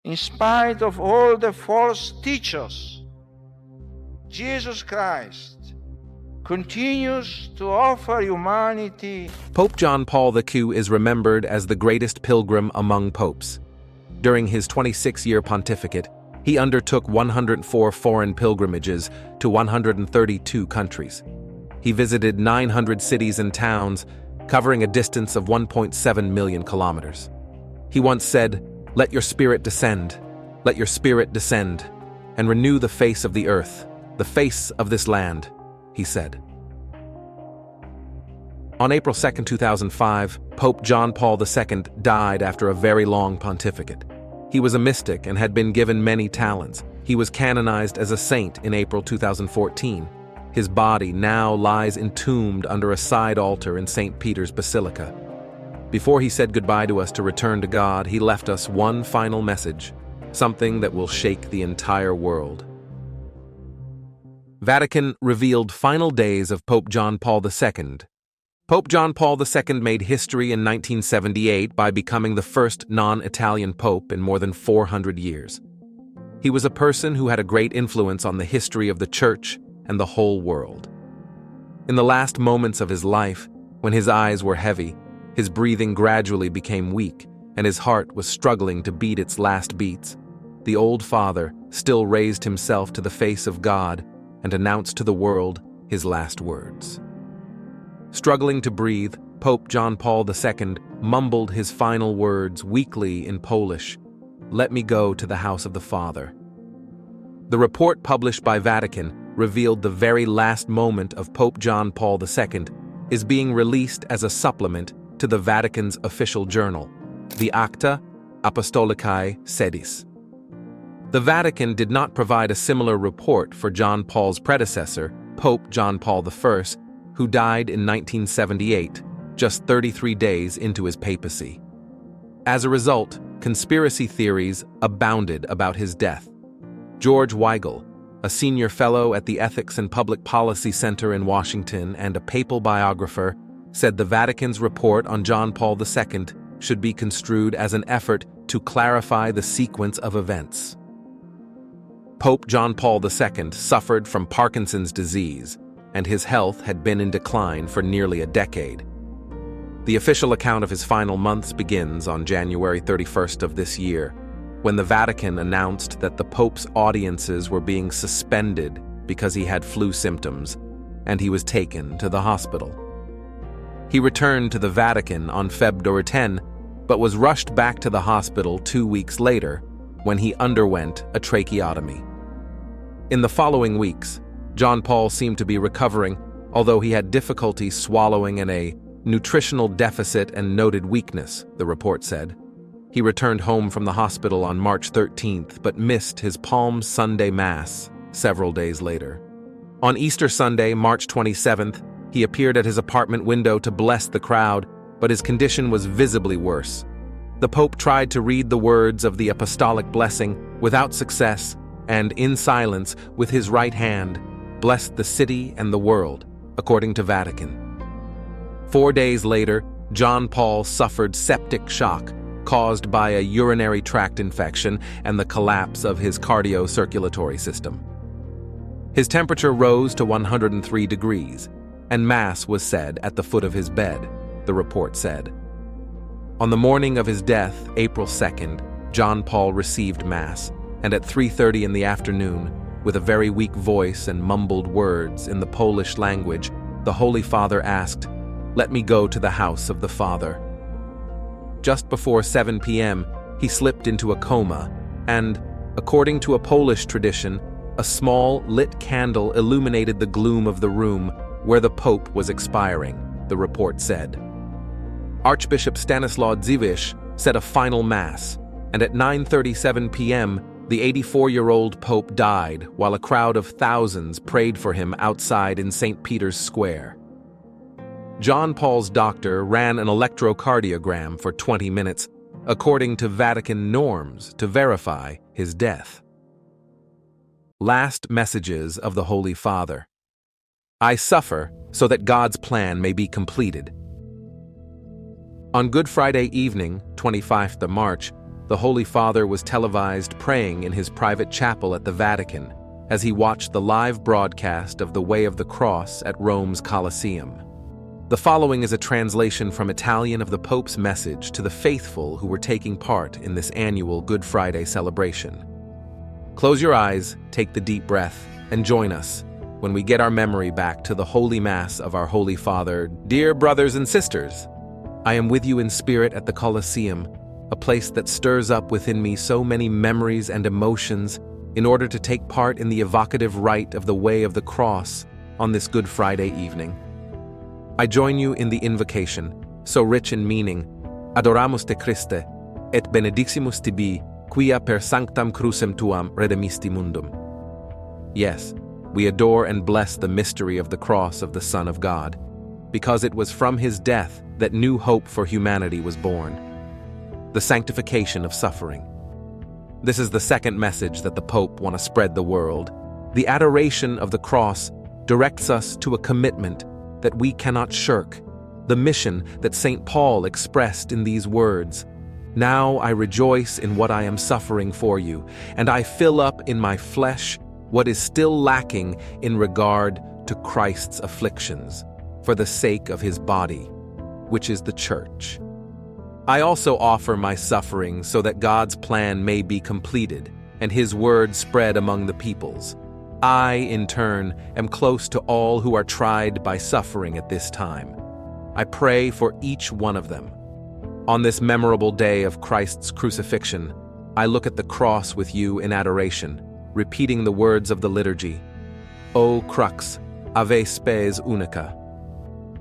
In spite of all the false teachers, Jesus Christ continues to offer humanity. Pope John Paul II is remembered as the greatest pilgrim among popes. During his 26-year pontificate, he undertook 104 foreign pilgrimages to 132 countries. He visited 900 cities and towns, covering a distance of 1.7 million kilometers. He once said, "Let your spirit descend, let your spirit descend, and renew the face of the earth, the face of this land," he said. On April 2, 2005, Pope John Paul II died after a very long pontificate. He was a mystic and had been given many talents. He was canonized as a saint in April 2014. His body now lies entombed under a side altar in St. Peter's Basilica. Before he said goodbye to us to return to God, he left us one final message, something that will shake the entire world. Vatican revealed final days of Pope John Paul II. Pope John Paul II made history in 1978 by becoming the first non-Italian pope in more than 400 years. He was a person who had a great influence on the history of the Church and the whole world. In the last moments of his life, when his eyes were heavy, his breathing gradually became weak, and his heart was struggling to beat its last beats, the old father still raised himself to the face of God and announced to the world his last words. Struggling to breathe, Pope John Paul II mumbled his final words weakly in Polish, "Let me go to the house of the Father." The report published by Vatican revealed the very last moment of Pope John Paul II is being released as a supplement to the Vatican's official journal, the Acta Apostolicae Sedis. The Vatican did not provide a similar report for John Paul's predecessor, Pope John Paul I, who died in 1978, just 33 days into his papacy. As a result, conspiracy theories abounded about his death. George Weigel, a senior fellow at the Ethics and Public Policy Center in Washington and a papal biographer, said the Vatican's report on John Paul II should be construed as an effort to clarify the sequence of events. Pope John Paul II suffered from Parkinson's disease, and his health had been in decline for nearly a decade. The official account of his final months begins on January 31st of this year, when the Vatican announced that the Pope's audiences were being suspended because he had flu symptoms, and he was taken to the hospital. He returned to the Vatican on February 10, but was rushed back to the hospital 2 weeks later when he underwent a tracheotomy. In the following weeks, John Paul seemed to be recovering, although he had difficulty swallowing and a nutritional deficit and noted weakness, the report said. He returned home from the hospital on March 13th, but missed his Palm Sunday Mass several days later. On Easter Sunday, March 27th, he appeared at his apartment window to bless the crowd, but his condition was visibly worse. The Pope tried to read the words of the apostolic blessing without success, and in silence, with his right hand, blessed the city and the world, according to Vatican. 4 days later, John Paul suffered septic shock caused by a urinary tract infection and the collapse of his cardiocirculatory system. His temperature rose to 103 degrees, and Mass was said at the foot of his bed, the report said. On the morning of his death, April 2nd, John Paul received Mass, and at 3:30 in the afternoon, with a very weak voice and mumbled words in the Polish language, the Holy Father asked, "Let me go to the house of the Father." Just before 7 p.m., he slipped into a coma, and, according to a Polish tradition, a small lit candle illuminated the gloom of the room where the Pope was expiring, the report said. Archbishop Stanislaw Dziwisz said a final Mass, and at 9:37 p.m., the 84-year-old Pope died while a crowd of thousands prayed for him outside in St. Peter's Square. John Paul's doctor ran an electrocardiogram for 20 minutes, according to Vatican norms, to verify his death. Last messages of the Holy Father. I suffer so that God's plan may be completed. On Good Friday evening, 25th of March, the Holy Father was televised praying in his private chapel at the Vatican as he watched the live broadcast of the Way of the Cross at Rome's Colosseum. The following is a translation from Italian of the Pope's message to the faithful who were taking part in this annual Good Friday celebration. Close your eyes, take the deep breath, and join us when we get our memory back to the Holy Mass of our Holy Father. Dear brothers and sisters, I am with you in spirit at the Colosseum, a place that stirs up within me so many memories and emotions in order to take part in the evocative rite of the Way of the Cross on this Good Friday evening. I join you in the invocation, so rich in meaning, Adoramus te Christe, et benediximus tibi, quia per sanctam crucem tuam redemisti mundum. Yes, we adore and bless the mystery of the cross of the Son of God, because it was from his death that new hope for humanity was born. The sanctification of suffering. This is the second message that the Pope wants to spread the world. The adoration of the cross directs us to a commitment that we cannot shirk, the mission that St. Paul expressed in these words, "Now I rejoice in what I am suffering for you, and I fill up in my flesh what is still lacking in regard to Christ's afflictions, for the sake of his body, which is the Church. I also offer my suffering so that God's plan may be completed, and his word spread among the peoples. I, in turn, am close to all who are tried by suffering at this time. I pray for each one of them. On this memorable day of Christ's crucifixion, I look at the cross with you in adoration, repeating the words of the liturgy. O crux, ave spes unica.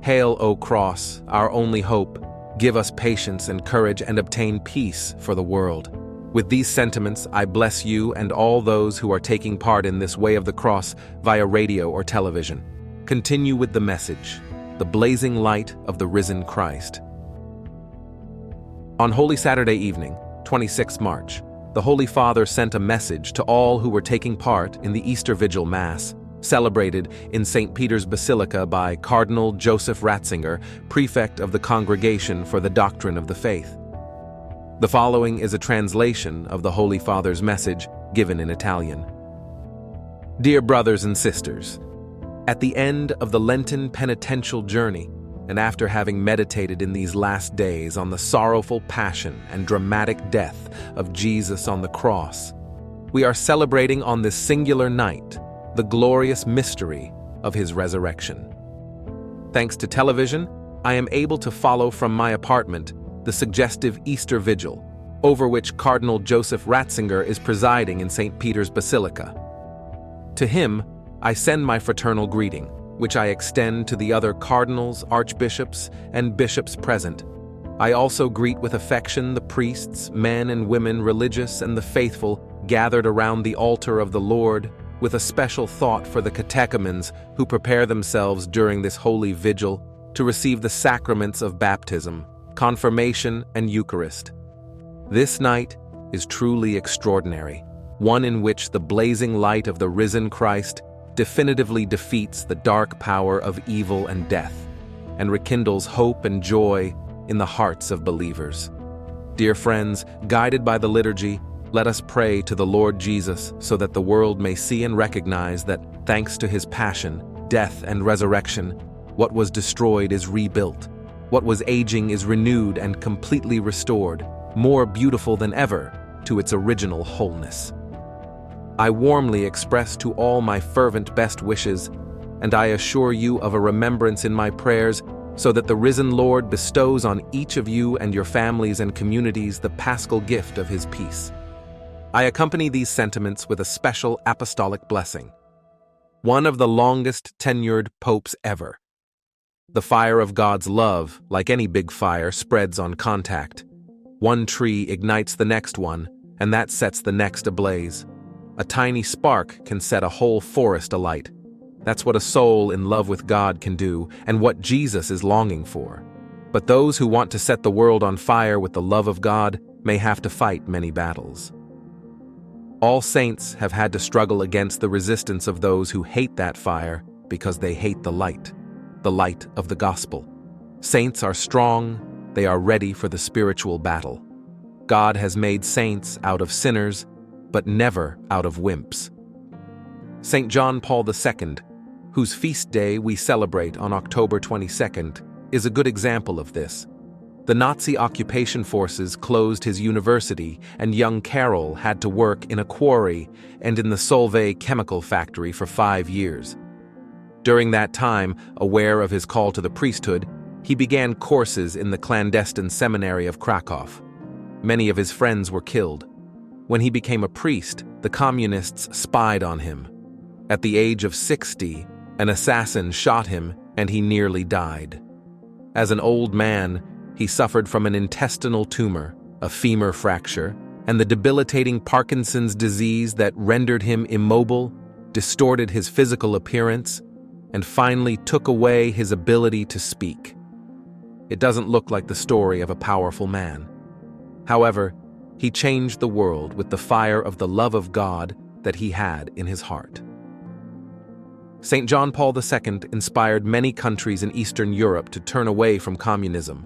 Hail, O cross, our only hope. Give us patience and courage and obtain peace for the world. With these sentiments, I bless you and all those who are taking part in this Way of the Cross via radio or television. Continue with the message, the blazing light of the risen Christ. On Holy Saturday evening, 26 March, the Holy Father sent a message to all who were taking part in the Easter Vigil Mass, celebrated in St. Peter's Basilica by Cardinal Joseph Ratzinger, prefect of the Congregation for the Doctrine of the Faith. The following is a translation of the Holy Father's message given in Italian. Dear brothers and sisters, at the end of the Lenten penitential journey, and after having meditated in these last days on the sorrowful passion and dramatic death of Jesus on the cross, we are celebrating on this singular night the glorious mystery of his resurrection. Thanks to television, I am able to follow from my apartment the suggestive Easter Vigil, over which Cardinal Joseph Ratzinger is presiding in St. Peter's Basilica. To him, I send my fraternal greeting, which I extend to the other cardinals, archbishops, and bishops present. I also greet with affection the priests, men and women, religious and the faithful, gathered around the altar of the Lord, with a special thought for the catechumens who prepare themselves during this holy vigil to receive the sacraments of baptism, confirmation, and Eucharist. This night is truly extraordinary, one in which the blazing light of the risen Christ definitively defeats the dark power of evil and death, and rekindles hope and joy in the hearts of believers. Dear friends, guided by the liturgy, let us pray to the Lord Jesus so that the world may see and recognize that, thanks to his passion, death, and resurrection, what was destroyed is rebuilt. What was aging is renewed and completely restored, more beautiful than ever, to its original wholeness. I warmly express to all my fervent best wishes, and I assure you of a remembrance in my prayers, so that the risen Lord bestows on each of you and your families and communities the paschal gift of his peace. I accompany these sentiments with a special apostolic blessing, one of the longest tenured popes ever. The fire of God's love, like any big fire, spreads on contact. One tree ignites the next one, and that sets the next ablaze. A tiny spark can set a whole forest alight. That's what a soul in love with God can do, and what Jesus is longing for. But those who want to set the world on fire with the love of God may have to fight many battles. All saints have had to struggle against the resistance of those who hate that fire because they hate the light of the gospel. Saints are strong, they are ready for the spiritual battle. God has made saints out of sinners, but never out of wimps. St. John Paul II, whose feast day we celebrate on October 22nd, is a good example of this. The Nazi occupation forces closed his university, and young Carol had to work in a quarry and in the Solvay chemical factory for 5 years. During that time, aware of his call to the priesthood, he began courses in the clandestine seminary of Krakow. Many of his friends were killed. When he became a priest, the communists spied on him. At the age of 60, an assassin shot him and he nearly died. As an old man, he suffered from an intestinal tumor, a femur fracture, and the debilitating Parkinson's disease that rendered him immobile, distorted his physical appearance, and finally took away his ability to speak. It doesn't look like the story of a powerful man. However, he changed the world with the fire of the love of God that he had in his heart. St. John Paul II inspired many countries in Eastern Europe to turn away from communism.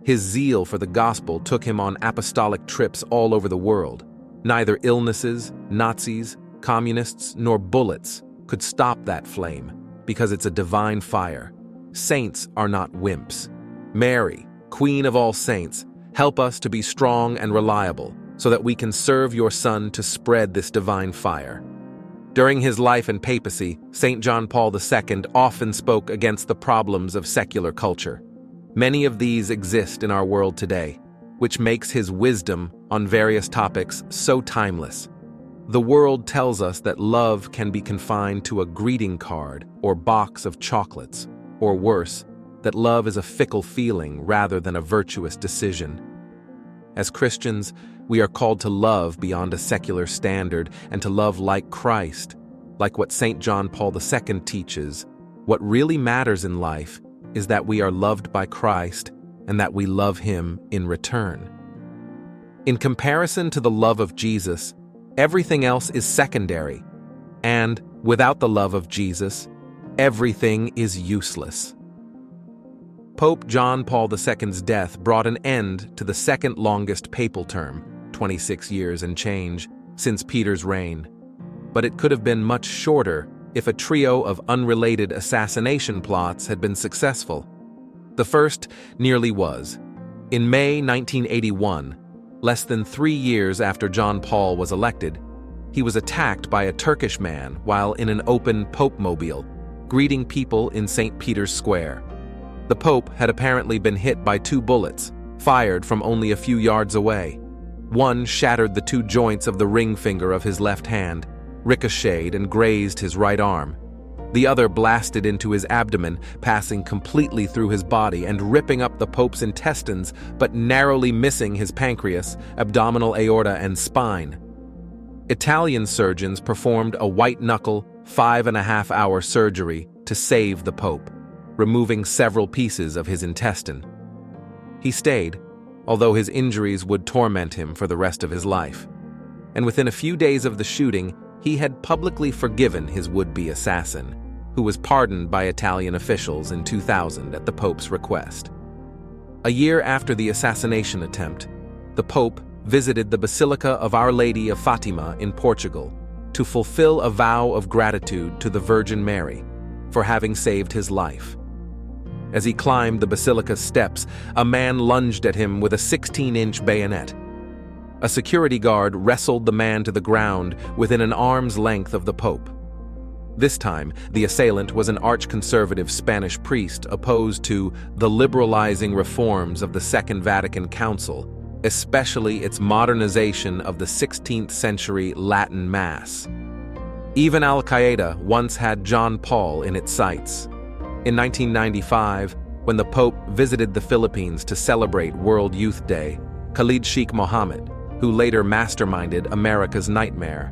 His zeal for the gospel took him on apostolic trips all over the world. Neither illnesses, Nazis, communists, nor bullets could stop that flame, because it's a divine fire. Saints are not wimps. Mary, Queen of all saints, help us to be strong and reliable, so that we can serve your Son to spread this divine fire. During his life in papacy, St. John Paul II often spoke against the problems of secular culture. Many of these exist in our world today, which makes his wisdom on various topics so timeless. The world tells us that love can be confined to a greeting card or box of chocolates, or worse, that love is a fickle feeling rather than a virtuous decision. As Christians, we are called to love beyond a secular standard and to love like Christ, like what St. John Paul II teaches. What really matters in life is that we are loved by Christ and that we love Him in return. In comparison to the love of Jesus, everything else is secondary, and without the love of Jesus, everything is useless. Pope John Paul II's death brought an end to the second longest papal term, 26 years and change, since Peter's reign. But it could have been much shorter if a trio of unrelated assassination plots had been successful. The first nearly was. In May 1981, less than 3 years after John Paul was elected, he was attacked by a Turkish man while in an open Pope-mobile, greeting people in St. Peter's Square. The Pope had apparently been hit by 2 bullets, fired from only a few yards away. One shattered the 2 joints of the ring finger of his left hand, ricocheted and grazed his right arm. The other blasted into his abdomen, passing completely through his body and ripping up the Pope's intestines, but narrowly missing his pancreas, abdominal aorta, and spine. Italian surgeons performed a white-knuckle, 5.5-hour surgery to save the Pope, removing several pieces of his intestine. He stayed, although his injuries would torment him for the rest of his life. And within a few days of the shooting, he had publicly forgiven his would-be assassin, who was pardoned by Italian officials in 2000 at the Pope's request. A year after the assassination attempt, the Pope visited the Basilica of Our Lady of Fatima in Portugal to fulfill a vow of gratitude to the Virgin Mary for having saved his life. As he climbed the basilica's steps, a man lunged at him with a 16-inch bayonet. A security guard wrestled the man to the ground within an arm's length of the Pope. This time, the assailant was an arch-conservative Spanish priest opposed to the liberalizing reforms of the Second Vatican Council, especially its modernization of the 16th-century Latin Mass. Even Al-Qaeda once had John Paul in its sights. In 1995, when the Pope visited the Philippines to celebrate World Youth Day, Khalid Sheikh Mohammed, who later masterminded America's nightmare,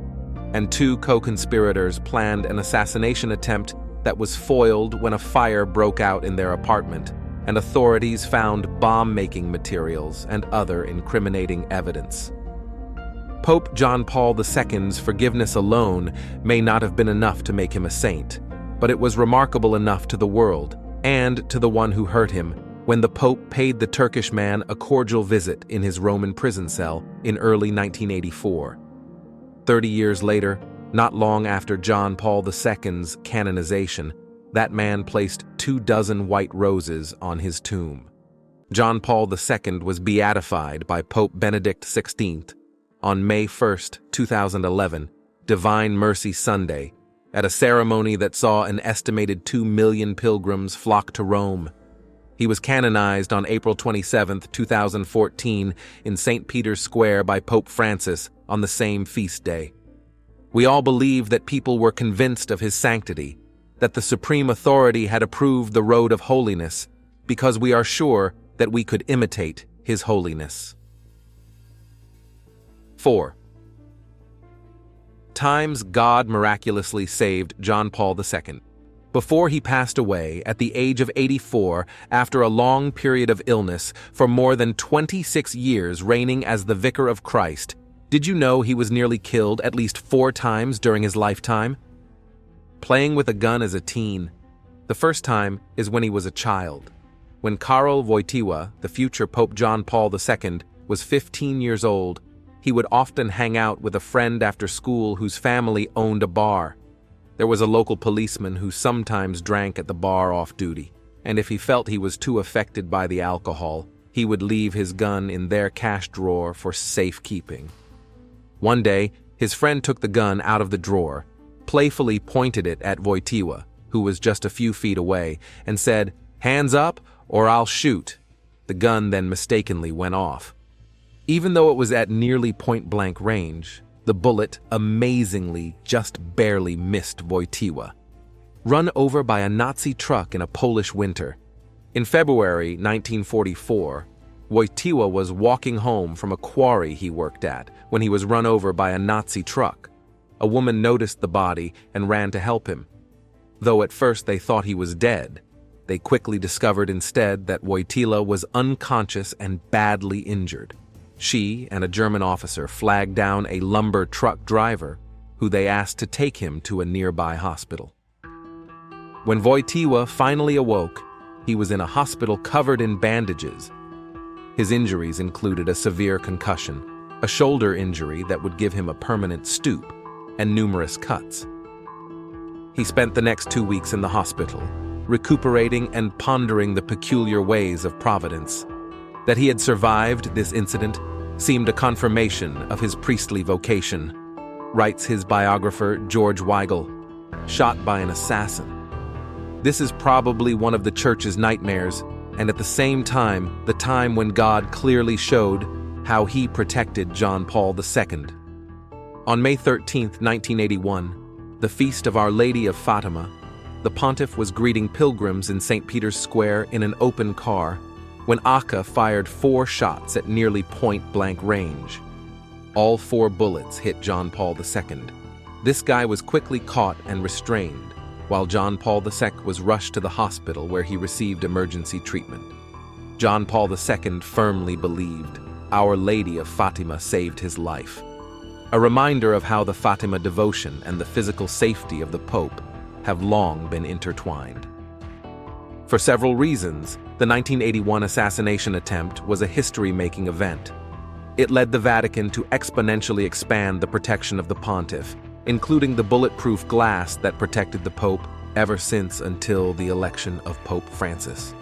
and 2 co-conspirators planned an assassination attempt that was foiled when a fire broke out in their apartment, and authorities found bomb-making materials and other incriminating evidence. Pope John Paul II's forgiveness alone may not have been enough to make him a saint, but it was remarkable enough to the world, and to the one who hurt him, when the Pope paid the Turkish man a cordial visit in his Roman prison cell in early 1984. 30 years later, not long after John Paul II's canonization, that man placed 24 white roses on his tomb. John Paul II was beatified by Pope Benedict XVI on May 1, 2011, Divine Mercy Sunday, at a ceremony that saw an estimated 2 million pilgrims flock to Rome. He was canonized on April 27, 2014, in St. Peter's Square by Pope Francis on the same feast day. We all believe that people were convinced of his sanctity, that the supreme authority had approved the road of holiness, because we are sure that we could imitate his holiness. 4. Times God miraculously saved John Paul II. Before he passed away at the age of 84 after a long period of illness for more than 26 years reigning as the Vicar of Christ, did you know he was nearly killed at least 4 times during his lifetime? Playing with a gun as a teen. The first time is when he was a child. When Karol Wojtyła, the future Pope John Paul II, was 15 years old, he would often hang out with a friend after school whose family owned a bar. There was a local policeman who sometimes drank at the bar off-duty, and if he felt he was too affected by the alcohol, he would leave his gun in their cash drawer for safekeeping. One day, his friend took the gun out of the drawer, playfully pointed it at Wojtyła, who was just a few feet away, and said, "Hands up, or I'll shoot." The gun then mistakenly went off. Even though it was at nearly point-blank range, the bullet amazingly just barely missed Wojtyła. Run over by a Nazi truck in a Polish winter. In February 1944, Wojtyła was walking home from a quarry he worked at when he was run over by a Nazi truck. A woman noticed the body and ran to help him. Though at first they thought he was dead, they quickly discovered instead that Wojtyła was unconscious and badly injured. She and a German officer flagged down a lumber truck driver, who they asked to take him to a nearby hospital. When Wojtyła finally awoke, he was in a hospital covered in bandages. His injuries included a severe concussion, a shoulder injury that would give him a permanent stoop, and numerous cuts. He spent the next 2 weeks in the hospital, recuperating and pondering the peculiar ways of Providence. That he had survived this incident seemed a confirmation of his priestly vocation, writes his biographer George Weigel, shot by an assassin. This is probably one of the church's nightmares, and at the same time, the time when God clearly showed how he protected John Paul II. On May 13, 1981, the feast of Our Lady of Fatima, the pontiff was greeting pilgrims in St. Peter's Square in an open car when Aka fired 4 shots at nearly point-blank range. All 4 bullets hit John Paul II. This guy was quickly caught and restrained, while John Paul II was rushed to the hospital where he received emergency treatment. John Paul II firmly believed Our Lady of Fatima saved his life. A reminder of how the Fatima devotion and the physical safety of the Pope have long been intertwined. For several reasons, the 1981 assassination attempt was a history-making event. It led the Vatican to exponentially expand the protection of the pontiff, including the bulletproof glass that protected the Pope ever since until the election of Pope Francis.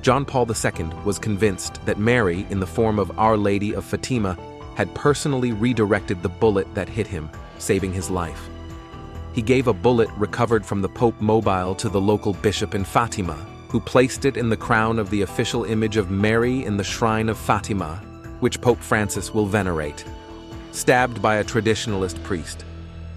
John Paul II was convinced that Mary, in the form of Our Lady of Fatima, had personally redirected the bullet that hit him, saving his life. He gave a bullet recovered from the Pope mobile to the local bishop in Fatima, who placed it in the crown of the official image of Mary in the shrine of Fatima, which Pope Francis will venerate. Stabbed by a traditionalist priest.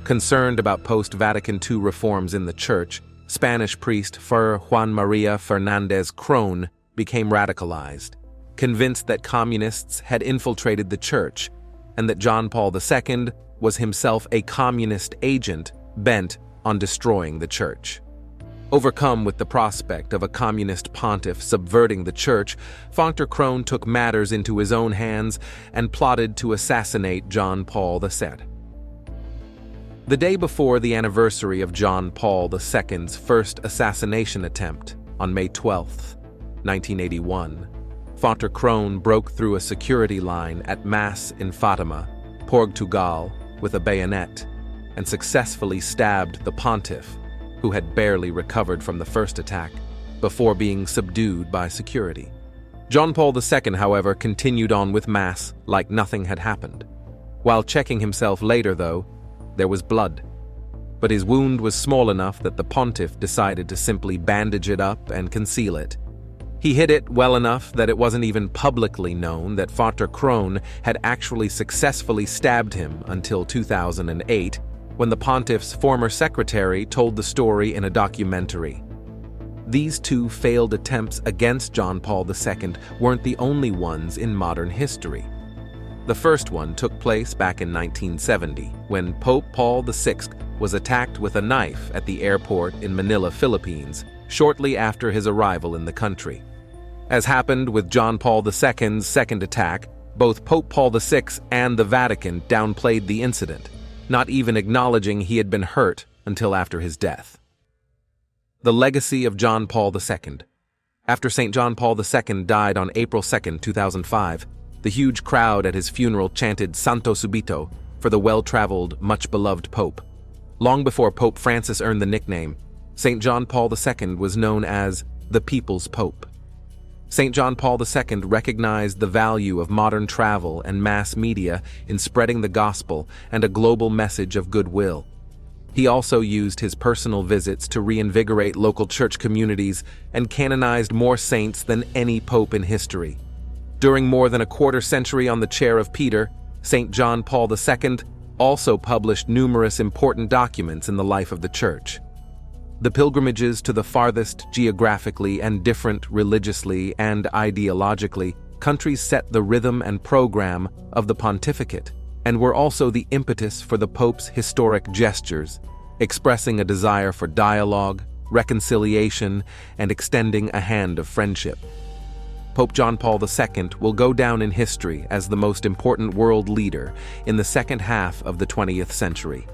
Concerned about post-Vatican II reforms in the church, Spanish priest Fr. Juan Maria Fernandez Crone became radicalized, convinced that communists had infiltrated the church and that John Paul II was himself a communist agent bent on destroying the church. Overcome with the prospect of a communist pontiff subverting the church, Fr. Crone took matters into his own hands and plotted to assassinate John Paul II. The day before the anniversary of John Paul II's first assassination attempt, on May 12, 1981, Frater Crone broke through a security line at Mass in Fatima, Portugal, with a bayonet, and successfully stabbed the pontiff, who had barely recovered from the first attack, before being subdued by security. John Paul II, however, continued on with Mass like nothing had happened. While checking himself later, though, there was blood. But his wound was small enough that the pontiff decided to simply bandage it up and conceal it. He hid it well enough that it wasn't even publicly known that Frater Crone had actually successfully stabbed him until 2008, when the pontiff's former secretary told the story in a documentary. These two failed attempts against John Paul II weren't the only ones in modern history. The first one took place back in 1970, when Pope Paul VI was attacked with a knife at the airport in Manila, Philippines, shortly after his arrival in the country. As happened with John Paul II's second attack, both Pope Paul VI and the Vatican downplayed the incident, not even acknowledging he had been hurt until after his death. The legacy of John Paul II. After St. John Paul II died on April 2, 2005, the huge crowd at his funeral chanted Santo Subito for the well-traveled, much-beloved Pope. Long before Pope Francis earned the nickname, St. John Paul II was known as the People's Pope. St. John Paul II recognized the value of modern travel and mass media in spreading the gospel and a global message of goodwill. He also used his personal visits to reinvigorate local church communities and canonized more saints than any pope in history. During more than a quarter century on the chair of Peter, St. John Paul II also published numerous important documents in the life of the Church. The pilgrimages to the farthest geographically and different religiously and ideologically countries set the rhythm and program of the pontificate, and were also the impetus for the Pope's historic gestures, expressing a desire for dialogue, reconciliation, and extending a hand of friendship. Pope John Paul II will go down in history as the most important world leader in the second half of the 20th century.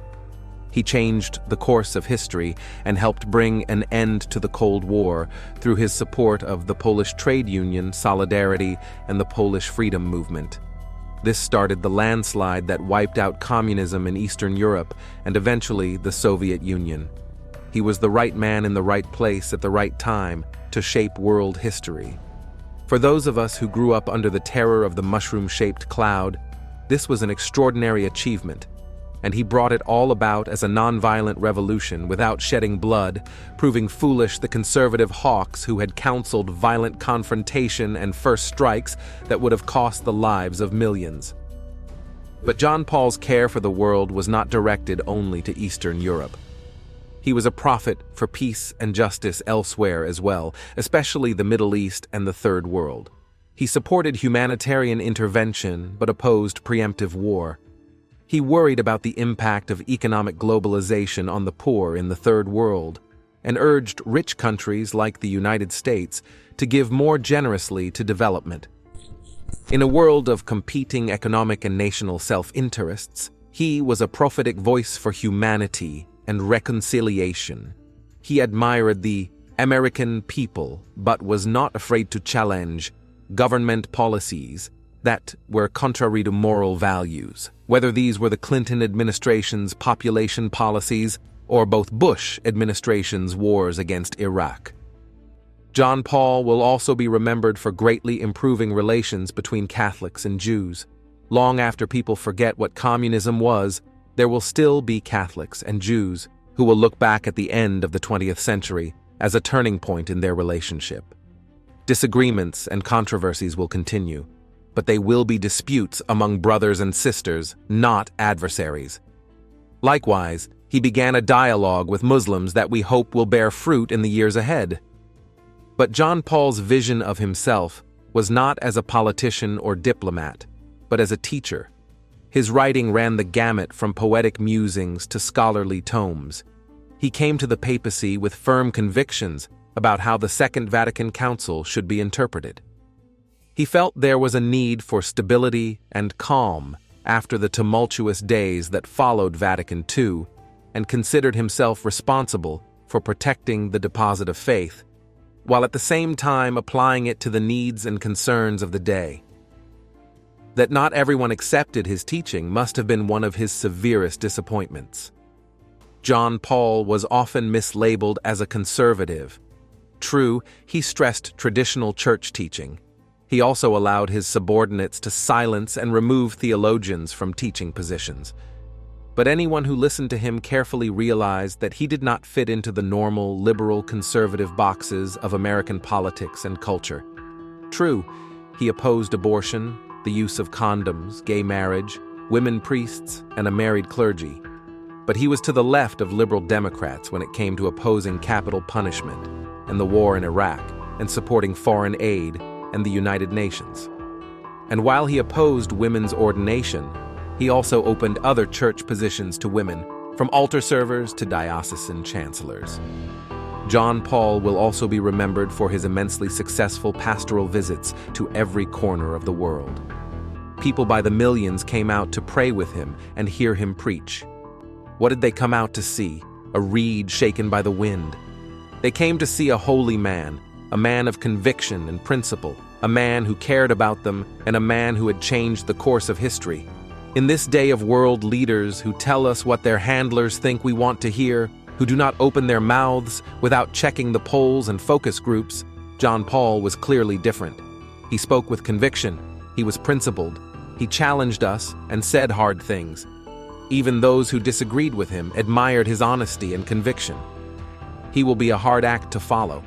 He changed the course of history and helped bring an end to the Cold War through his support of the Polish trade union Solidarity and the Polish freedom movement. This started the landslide that wiped out communism in Eastern Europe and eventually the Soviet Union. He was the right man in the right place at the right time to shape world history. For those of us who grew up under the terror of the mushroom-shaped cloud, this was an extraordinary achievement, and he brought it all about as a nonviolent revolution without shedding blood, proving foolish the conservative hawks who had counseled violent confrontation and first strikes that would have cost the lives of millions. But John Paul's care for the world was not directed only to Eastern Europe. He was a prophet for peace and justice elsewhere as well, especially the Middle East and the Third World. He supported humanitarian intervention but opposed preemptive war. He worried about the impact of economic globalization on the poor in the Third World and urged rich countries like the United States to give more generously to development. In a world of competing economic and national self-interests, he was a prophetic voice for humanity and reconciliation. He admired the American people but was not afraid to challenge government policies that were contrary to moral values, whether these were the Clinton administration's population policies or both Bush administration's wars against Iraq. John Paul will also be remembered for greatly improving relations between Catholics and Jews. Long after people forget what communism was, there will still be Catholics and Jews who will look back at the end of the 20th century as a turning point in their relationship. Disagreements and controversies will continue, but they will be disputes among brothers and sisters, not adversaries. Likewise, he began a dialogue with Muslims that we hope will bear fruit in the years ahead. But John Paul's vision of himself was not as a politician or diplomat, but as a teacher. His writing ran the gamut from poetic musings to scholarly tomes. He came to the papacy with firm convictions about how the Second Vatican Council should be interpreted. He felt there was a need for stability and calm after the tumultuous days that followed Vatican II, and considered himself responsible for protecting the deposit of faith. while at the same time applying it to the needs and concerns of the day. That not everyone accepted his teaching must have been one of his severest disappointments. John Paul was often mislabeled as a conservative. True, he stressed traditional church teaching. He also allowed his subordinates to silence and remove theologians from teaching positions. But anyone who listened to him carefully realized that he did not fit into the normal liberal conservative boxes of American politics and culture. True, he opposed abortion, the use of condoms, gay marriage, women priests, and a married clergy. But he was to the left of liberal Democrats when it came to opposing capital punishment and the war in Iraq and supporting foreign aid and the United Nations. And while he opposed women's ordination, he also opened other church positions to women, from altar servers to diocesan chancellors. John Paul will also be remembered for his immensely successful pastoral visits to every corner of the world. People by the millions came out to pray with him and hear him preach. What did they come out to see? A reed shaken by the wind. They came to see a holy man, a man of conviction and principle, a man who cared about them, and a man who had changed the course of history. In this day of world leaders who tell us what their handlers think we want to hear, who do not open their mouths without checking the polls and focus groups, John Paul was clearly different. He spoke with conviction. He was principled. He challenged us and said hard things. Even those who disagreed with him admired his honesty and conviction. He will be a hard act to follow.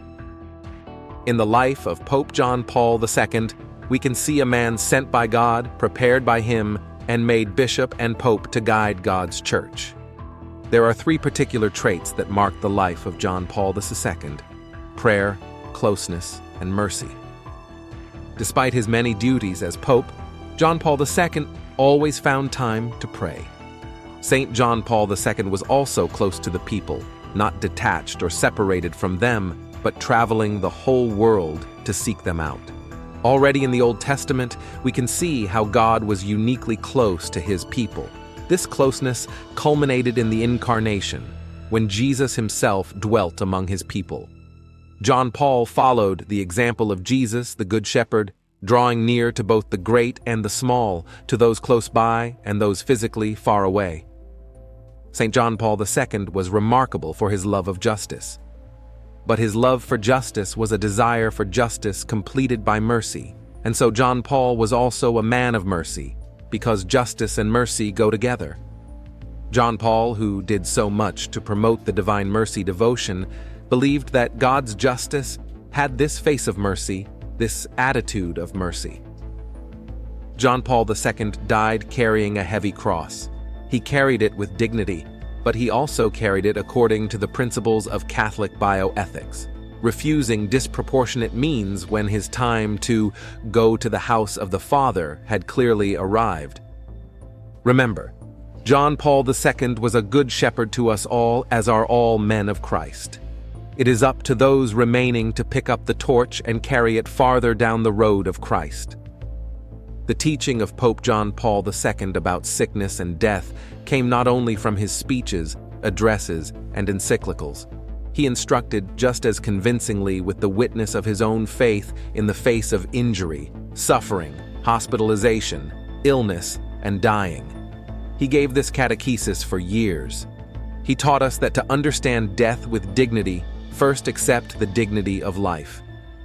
In the life of Pope John Paul II, we can see a man sent by God, prepared by him, and made bishop and pope to guide God's church. There are three particular traits that mark the life of John Paul II: prayer, closeness, and mercy. Despite his many duties as pope, John Paul II always found time to pray. Saint John Paul II was also close to the people, not detached or separated from them, but traveling the whole world to seek them out. Already in the Old Testament, we can see how God was uniquely close to his people. This closeness culminated in the Incarnation, when Jesus himself dwelt among his people. John Paul followed the example of Jesus, the Good Shepherd, drawing near to both the great and the small, to those close by and those physically far away. St. John Paul II was remarkable for his love of justice. But his love for justice was a desire for justice completed by mercy, and so John Paul was also a man of mercy, because justice and mercy go together. John Paul, who did so much to promote the Divine Mercy devotion, believed that God's justice had this face of mercy, this attitude of mercy. John Paul II died carrying a heavy cross. He carried it with dignity, but he also carried it according to the principles of Catholic bioethics, refusing disproportionate means when his time to go to the house of the Father had clearly arrived. Remember, John Paul II was a good shepherd to us all, as are all men of Christ. It is up to those remaining to pick up the torch and carry it farther down the road of Christ. The teaching of Pope John Paul II about sickness and death came not only from his speeches, addresses, and encyclicals. He instructed just as convincingly with the witness of his own faith in the face of injury, suffering, hospitalization, illness, and dying. He gave this catechesis for years. He taught us that to understand death with dignity, first accept the dignity of life.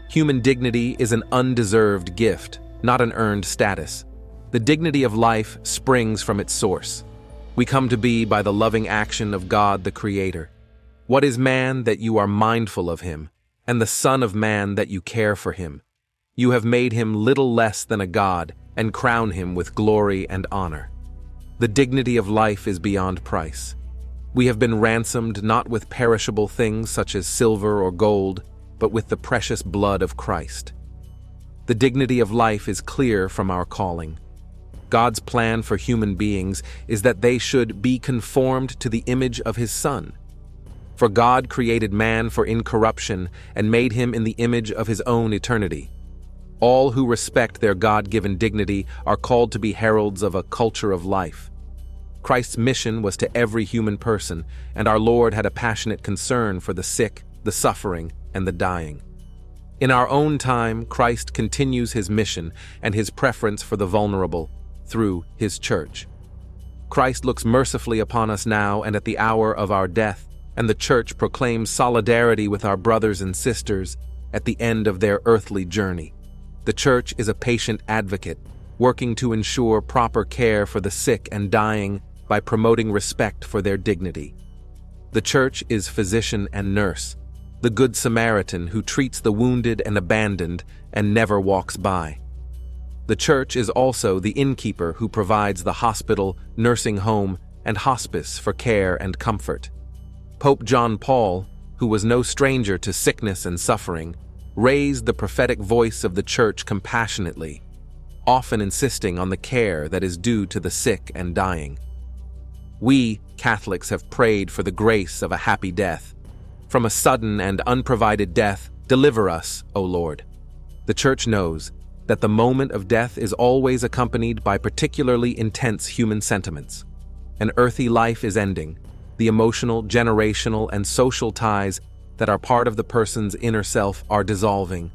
Human dignity is an undeserved gift, not an earned status. The dignity of life springs from its source. We come to be by the loving action of God the Creator. What is man that you are mindful of him, and the Son of Man that you care for him? You have made him little less than a god, and crown him with glory and honor. The dignity of life is beyond price. We have been ransomed not with perishable things such as silver or gold, but with the precious blood of Christ. The dignity of life is clear from our calling. God's plan for human beings is that they should be conformed to the image of his Son. For God created man for incorruption and made him in the image of his own eternity. All who respect their God-given dignity are called to be heralds of a culture of life. Christ's mission was to every human person, and our Lord had a passionate concern for the sick, the suffering, and the dying. In our own time, Christ continues his mission and his preference for the vulnerable through his church. Christ looks mercifully upon us now and at the hour of our death, and the church proclaims solidarity with our brothers and sisters at the end of their earthly journey. The church is a patient advocate, working to ensure proper care for the sick and dying by promoting respect for their dignity. The church is physician and nurse, the Good Samaritan who treats the wounded and abandoned and never walks by. The church is also the innkeeper who provides the hospital, nursing home, and hospice for care and comfort. Pope John Paul, who was no stranger to sickness and suffering, raised the prophetic voice of the church compassionately, often insisting on the care that is due to the sick and dying. We, Catholics, have prayed for the grace of a happy death. From a sudden and unprovided death, deliver us, O Lord. The Church knows that the moment of death is always accompanied by particularly intense human sentiments. An earthly life is ending. The emotional, generational, and social ties that are part of the person's inner self are dissolving.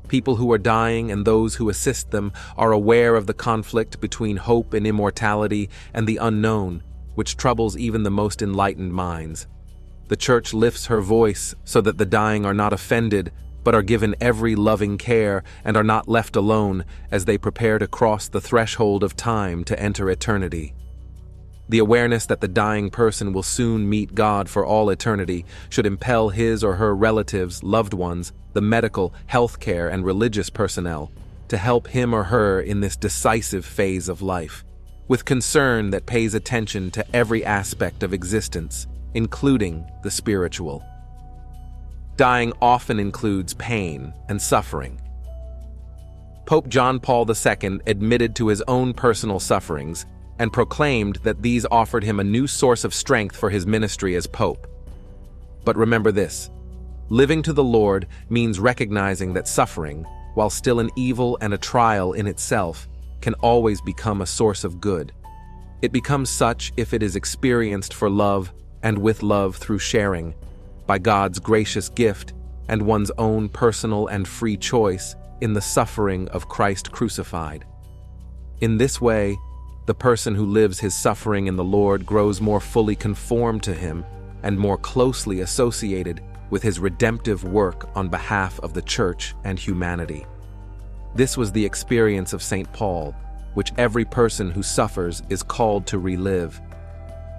People who are dying and those who assist them are aware of the conflict between hope and immortality and the unknown, which troubles even the most enlightened minds. The Church lifts her voice so that the dying are not offended, but are given every loving care and are not left alone as they prepare to cross the threshold of time to enter eternity. The awareness that the dying person will soon meet God for all eternity should impel his or her relatives, loved ones, the medical, healthcare, and religious personnel to help him or her in this decisive phase of life, with concern that pays attention to every aspect of existence, including the spiritual. Dying often includes pain and suffering. Pope John Paul II admitted to his own personal sufferings and proclaimed that these offered him a new source of strength for his ministry as Pope. But remember this: living to the Lord means recognizing that suffering, while still an evil and a trial in itself, can always become a source of good. It becomes such if it is experienced for love and with love through sharing, by God's gracious gift and one's own personal and free choice in the suffering of Christ crucified. In this way, the person who lives his suffering in the Lord grows more fully conformed to him and more closely associated with his redemptive work on behalf of the Church and humanity. This was the experience of St. Paul, which every person who suffers is called to relive.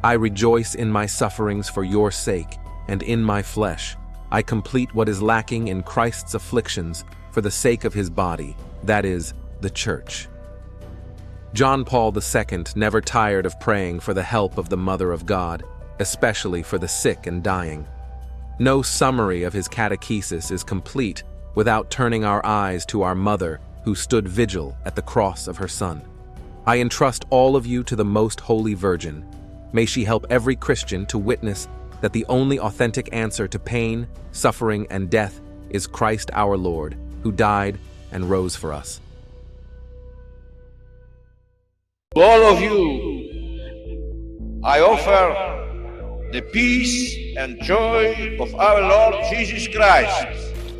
I rejoice in my sufferings for your sake, and in my flesh I complete what is lacking in Christ's afflictions for the sake of his body, that is, the Church. John Paul II never tired of praying for the help of the Mother of God, especially for the sick and dying. No summary of his catechesis is complete without turning our eyes to our Mother, who stood vigil at the cross of her Son. I entrust all of you to the Most Holy Virgin. May she help every Christian to witness that the only authentic answer to pain, suffering, and death is Christ our Lord, who died and rose for us. To all of you, I offer the peace and joy of our Lord Jesus Christ.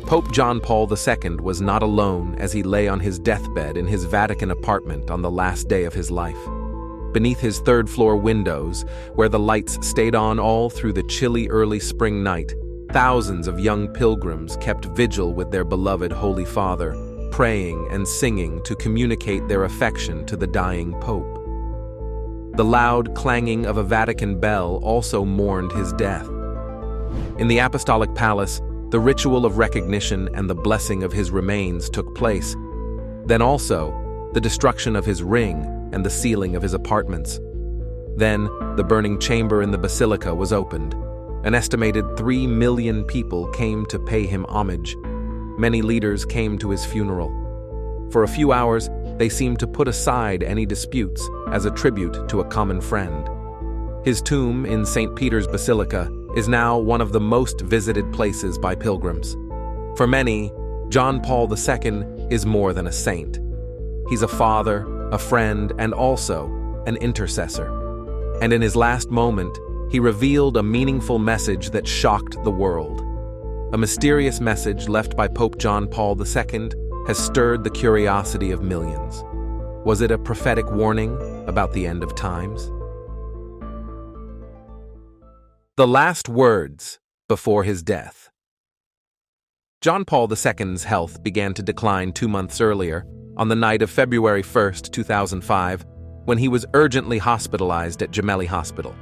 Pope John Paul II was not alone as he lay on his deathbed in his Vatican apartment on the last day of his life. Beneath his third-floor windows, where the lights stayed on all through the chilly early spring night, thousands of young pilgrims kept vigil with their beloved Holy Father, praying and singing to communicate their affection to the dying Pope. The loud clanging of a Vatican bell also mourned his death. In the Apostolic Palace, the ritual of recognition and the blessing of his remains took place. Then also, the destruction of his ring and the sealing of his apartments. Then, the burning chamber in the basilica was opened. An estimated 3 million people came to pay him homage. Many leaders came to his funeral. For a few hours, they seemed to put aside any disputes as a tribute to a common friend. His tomb in St. Peter's Basilica is now one of the most visited places by pilgrims. For many, John Paul II is more than a saint. He's a father, a friend, and also an intercessor. And in his last moment, he revealed a meaningful message that shocked the world. A mysterious message left by Pope John Paul II has stirred the curiosity of millions. Was it a prophetic warning about the end of times? The last words before his death. John Paul II's health began to decline 2 months earlier, on the night of February 1, 2005, when he was urgently hospitalized at Gemelli Hospital.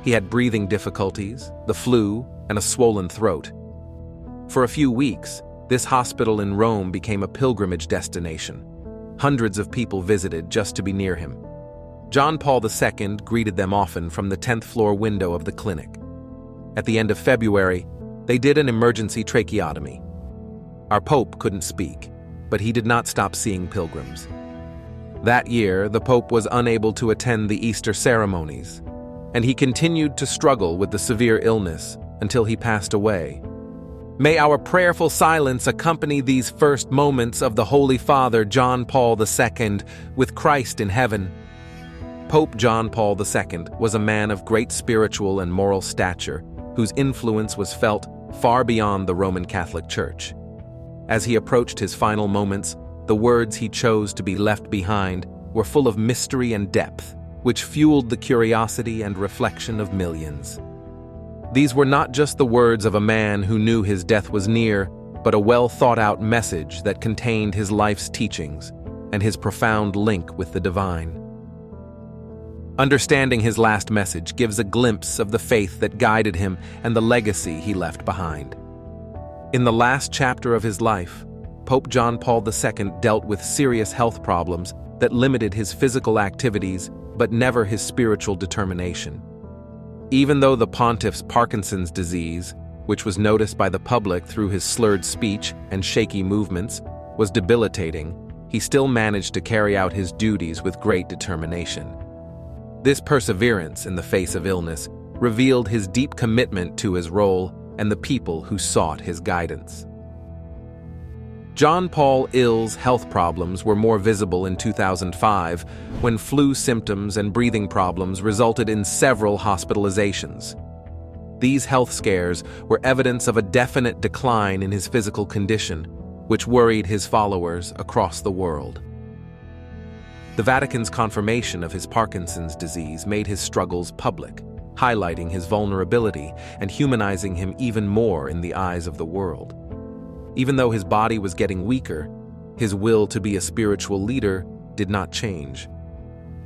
He had breathing difficulties, the flu, and a swollen throat. For a few weeks, this hospital in Rome became a pilgrimage destination. Hundreds of people visited just to be near him. John Paul II greeted them often from the 10th floor window of the clinic. At the end of February, they did an emergency tracheotomy. Our Pope couldn't speak, but he did not stop seeing pilgrims. That year, the Pope was unable to attend the Easter ceremonies, and he continued to struggle with the severe illness until he passed away. May our prayerful silence accompany these first moments of the Holy Father John Paul II with Christ in heaven. Pope John Paul II was a man of great spiritual and moral stature, whose influence was felt far beyond the Roman Catholic Church. As he approached his final moments, the words he chose to be left behind were full of mystery and depth, which fueled the curiosity and reflection of millions. These were not just the words of a man who knew his death was near, but a well-thought-out message that contained his life's teachings and his profound link with the divine. Understanding his last message gives a glimpse of the faith that guided him and the legacy he left behind. In the last chapter of his life, Pope John Paul II dealt with serious health problems that limited his physical activities but never his spiritual determination. Even though the pontiff's Parkinson's disease, which was noticed by the public through his slurred speech and shaky movements, was debilitating, he still managed to carry out his duties with great determination. This perseverance in the face of illness revealed his deep commitment to his role and the people who sought his guidance. John Paul II's health problems were more visible in 2005, when flu symptoms and breathing problems resulted in several hospitalizations. These health scares were evidence of a definite decline in his physical condition, which worried his followers across the world. The Vatican's confirmation of his Parkinson's disease made his struggles public, highlighting his vulnerability and humanizing him even more in the eyes of the world. Even though his body was getting weaker, his will to be a spiritual leader did not change.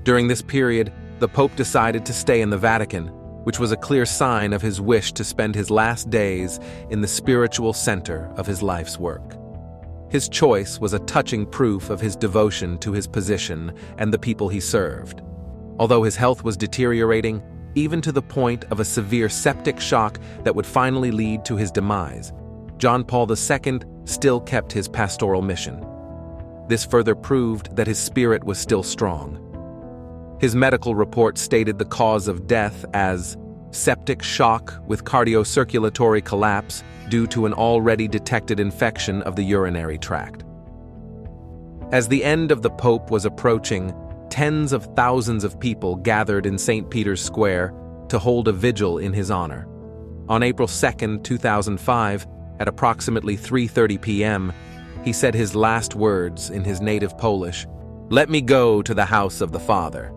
During this period, the Pope decided to stay in the Vatican, which was a clear sign of his wish to spend his last days in the spiritual center of his life's work. His choice was a touching proof of his devotion to his position and the people he served. Although his health was deteriorating, even to the point of a severe septic shock that would finally lead to his demise, John Paul II still kept his pastoral mission. This further proved that his spirit was still strong. His medical report stated the cause of death as septic shock with cardiocirculatory collapse due to an already detected infection of the urinary tract. As the end of the Pope was approaching, tens of thousands of people gathered in St. Peter's Square to hold a vigil in his honor. On April 2, 2005, at approximately 3:30 p.m., he said his last words in his native Polish, "Let me go to the house of the Father."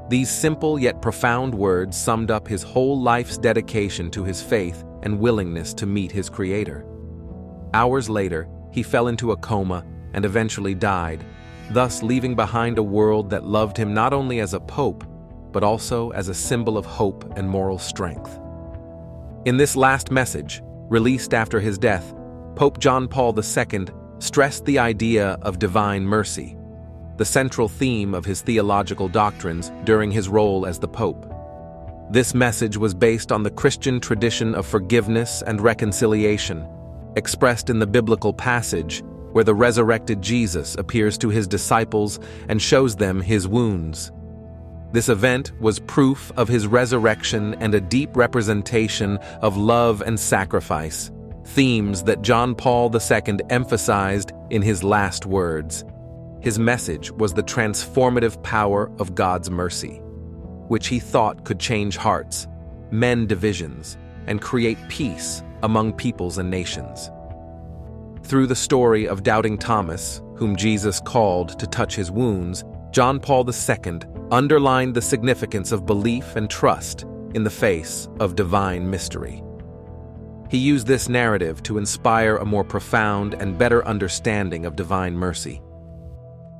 These simple yet profound words summed up his whole life's dedication to his faith and willingness to meet his Creator. Hours later, he fell into a coma and eventually died, thus leaving behind a world that loved him not only as a pope, but also as a symbol of hope and moral strength. In this last message, released after his death, Pope John Paul II stressed the idea of divine mercy, the central theme of his theological doctrines during his role as the Pope. This message was based on the Christian tradition of forgiveness and reconciliation, expressed in the biblical passage where the resurrected Jesus appears to his disciples and shows them his wounds. This event was proof of his resurrection and a deep representation of love and sacrifice, themes that John Paul II emphasized in his last words. His message was the transformative power of God's mercy, which he thought could change hearts, mend divisions, and create peace among peoples and nations. Through the story of doubting Thomas, whom Jesus called to touch his wounds, John Paul II underlined the significance of belief and trust in the face of divine mystery. He used this narrative to inspire a more profound and better understanding of divine mercy.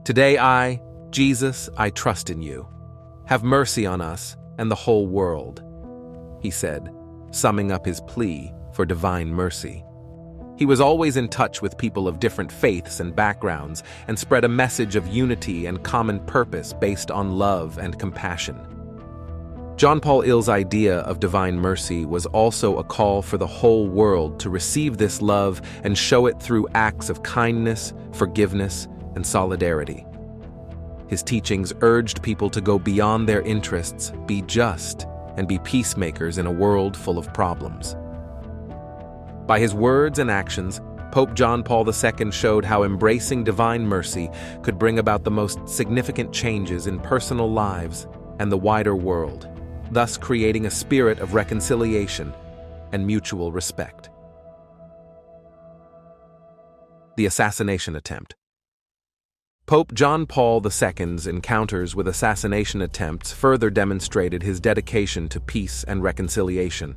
Today Jesus, I trust in you. Have mercy on us and the whole world, he said, summing up his plea for divine mercy. He was always in touch with people of different faiths and backgrounds and spread a message of unity and common purpose based on love and compassion. John Paul II's idea of divine mercy was also a call for the whole world to receive this love and show it through acts of kindness, forgiveness, and solidarity. His teachings urged people to go beyond their interests, be just, and be peacemakers in a world full of problems. By his words and actions, Pope John Paul II showed how embracing divine mercy could bring about the most significant changes in personal lives and the wider world, thus creating a spirit of reconciliation and mutual respect. The assassination attempt. Pope John Paul II's encounters with assassination attempts further demonstrated his dedication to peace and reconciliation.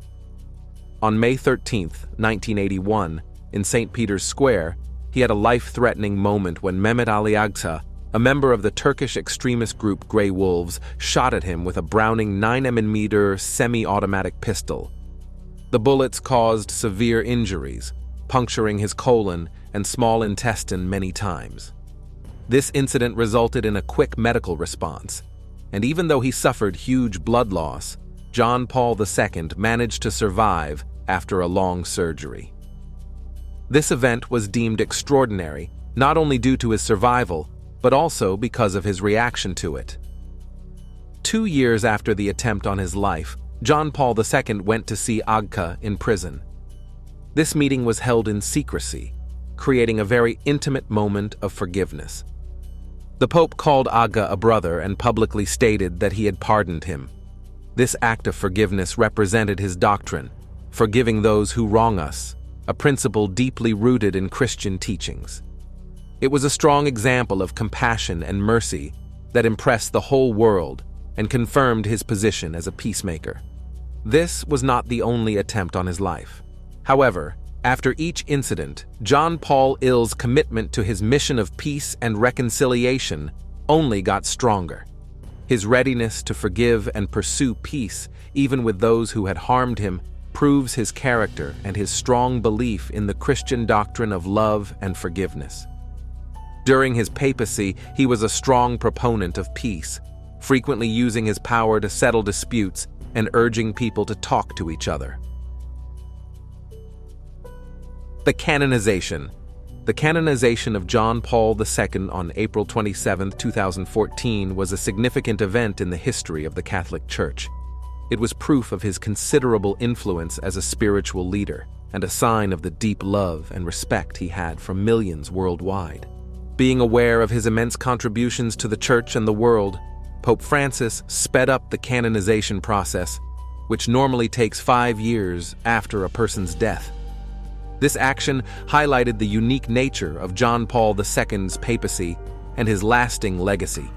On May 13, 1981, in St. Peter's Square, he had a life-threatening moment when Mehmet Ali Agca, a member of the Turkish extremist group Grey Wolves, shot at him with a Browning 9mm semi-automatic pistol. The bullets caused severe injuries, puncturing his colon and small intestine many times. This incident resulted in a quick medical response, and even though he suffered huge blood loss, John Paul II managed to survive after a long surgery. This event was deemed extraordinary, not only due to his survival, but also because of his reaction to it. 2 years after the attempt on his life, John Paul II went to see Agca in prison. This meeting was held in secrecy, creating a very intimate moment of forgiveness. The Pope called Agca a brother and publicly stated that he had pardoned him. This act of forgiveness represented his doctrine, forgiving those who wrong us, a principle deeply rooted in Christian teachings. It was a strong example of compassion and mercy that impressed the whole world and confirmed his position as a peacemaker. This was not the only attempt on his life. However, after each incident, John Paul II's commitment to his mission of peace and reconciliation only got stronger. His readiness to forgive and pursue peace, even with those who had harmed him, proves his character and his strong belief in the Christian doctrine of love and forgiveness. During his papacy, he was a strong proponent of peace, frequently using his power to settle disputes and urging people to talk to each other. The canonization. The canonization of John Paul II on April 27, 2014 was a significant event in the history of the Catholic Church. It was proof of his considerable influence as a spiritual leader and a sign of the deep love and respect he had for millions worldwide. Being aware of his immense contributions to the Church and the world, Pope Francis sped up the canonization process, which normally takes 5 years after a person's death. This action highlighted the unique nature of John Paul II's papacy and his lasting legacy.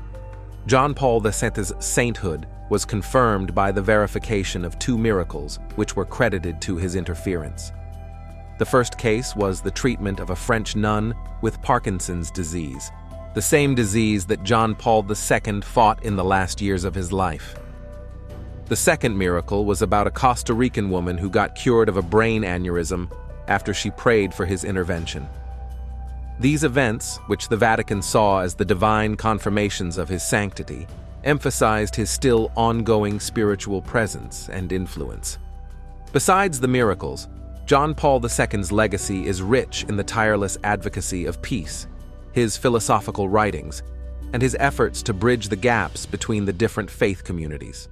John Paul II's sainthood was confirmed by the verification of 2 miracles which were credited to his interference. The first case was the treatment of a French nun with Parkinson's disease, the same disease that John Paul II fought in the last years of his life. The second miracle was about a Costa Rican woman who got cured of a brain aneurysm after she prayed for his intervention. These events, which the Vatican saw as the divine confirmations of his sanctity, emphasized his still ongoing spiritual presence and influence. Besides the miracles, John Paul II's legacy is rich in the tireless advocacy of peace, his philosophical writings, and his efforts to bridge the gaps between the different faith communities.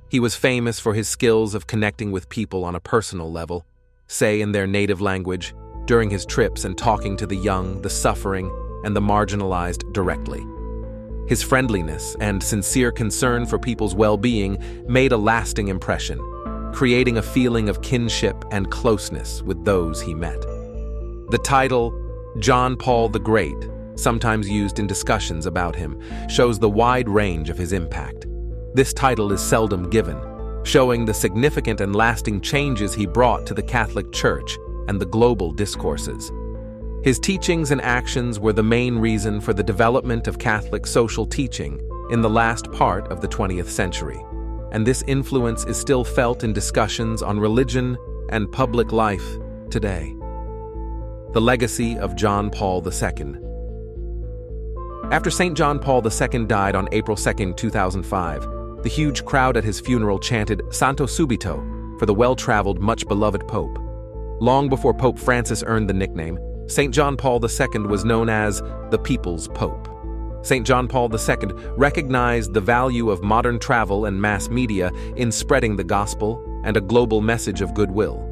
He was famous for his skills of connecting with people on a personal level, say in their native language, during his trips and talking to the young, the suffering, and the marginalized directly. His friendliness and sincere concern for people's well-being made a lasting impression, creating a feeling of kinship and closeness with those he met. The title, John Paul the Great, sometimes used in discussions about him, shows the wide range of his impact. This title is seldom given, showing the significant and lasting changes he brought to the Catholic Church and the global discourses. His teachings and actions were the main reason for the development of Catholic social teaching in the last part of the 20th century, and this influence is still felt in discussions on religion and public life today. The legacy of John Paul II. After St. John Paul II died on April 2, 2005, the huge crowd at his funeral chanted Santo Subito for the well-traveled, much-beloved Pope. Long before Pope Francis earned the nickname, St. John Paul II was known as the People's Pope. St. John Paul II recognized the value of modern travel and mass media in spreading the gospel and a global message of goodwill.